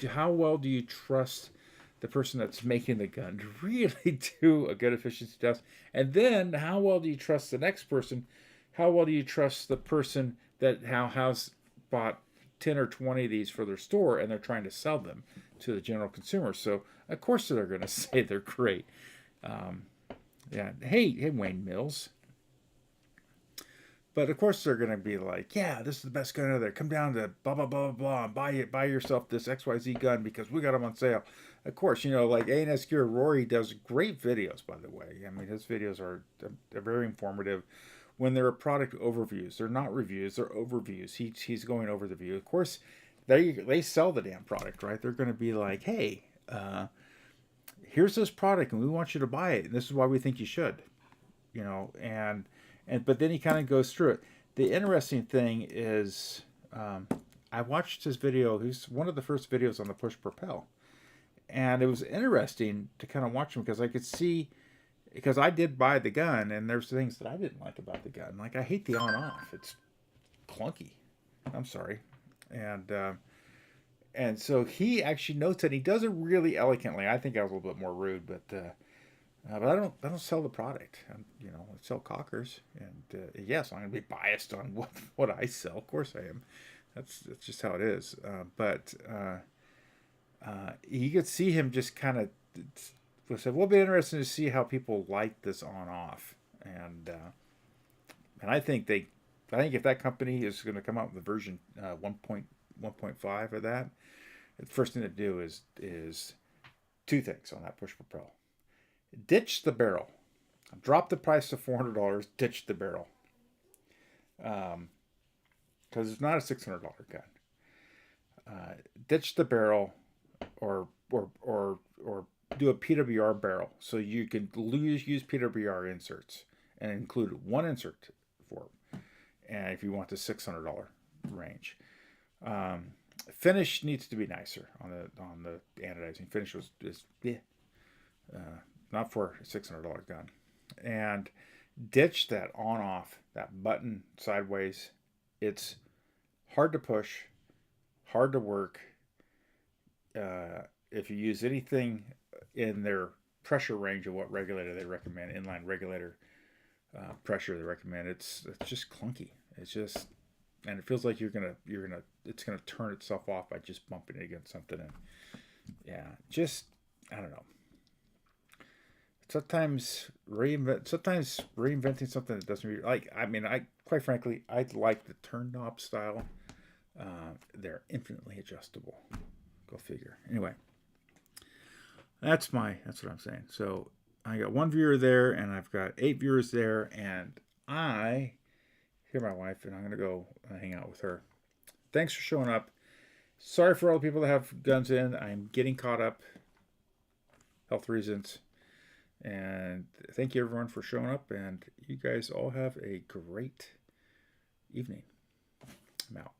how well do you trust the person that's making the gun to really do a good efficiency test? And then how well do you trust the next person? How well do you trust the person that has bought 10 or 20 of these for their store, and they're trying to sell them to the general consumer? So of course they're going to say they're great. Hey Wayne Mills. But of course they're going to be like, yeah, this is the best gun out there. Come down to blah blah blah blah and buy yourself this XYZ gun because we got them on sale. Of course, like A&S Gear, Rory does great videos, by the way. I mean, his videos are very informative. When they're product overviews, they're not reviews, they're overviews. He's going over the view. Of course, they sell the damn product, right? They're going to be like, hey, here's this product, and we want you to buy it, and this is why we think you should, but then he kind of goes through it. The interesting thing is, I watched his video. He's one of the first videos on the Push Propel, and it was interesting to kind of watch him, because I could see, because I did buy the gun, and there's things that I didn't like about the gun. Like, I hate the on-off. It's clunky. I'm sorry. And so he actually notes it. He does it really elegantly. I think I was a little bit more rude, but I don't sell the product. I sell cockers, and yes, I'm going to be biased on what I sell. Of course I am. That's just how it is. But you could see him just kind of said, "We'll be interested to see how people like this on-off," and I think if that company is going to come out with a version 1.5 of that, the first thing to do is two things on that Push Propel. Ditch the barrel. Drop the price to $400. Ditch the barrel. Because it's not a $600 gun. Ditch the barrel, or do a PWR barrel, so you can use PWR inserts and include one insert for them. And if you want the $600 range, finish needs to be nicer on the anodizing. Finish is not for a $600 gun. And ditch that on-off, that button sideways. It's hard to push, hard to work. If you use anything in their pressure range of what regulator they recommend, inline regulator pressure they recommend, it's just clunky. It's just, and it feels like it's gonna turn itself off by just bumping it against something. And yeah, just, I don't know. Sometimes reinventing something that doesn't really, like. I mean, I quite frankly, I like the turn knob style. They're infinitely adjustable. Go figure. Anyway, that's what I'm saying. So I got one viewer there, and I've got 8 viewers there, and I hear my wife, and I'm gonna go hang out with her. Thanks for showing up. Sorry for all the people that have guns in. I'm getting caught up. Health reasons. And thank you everyone for showing up, and you guys all have a great evening. I'm out.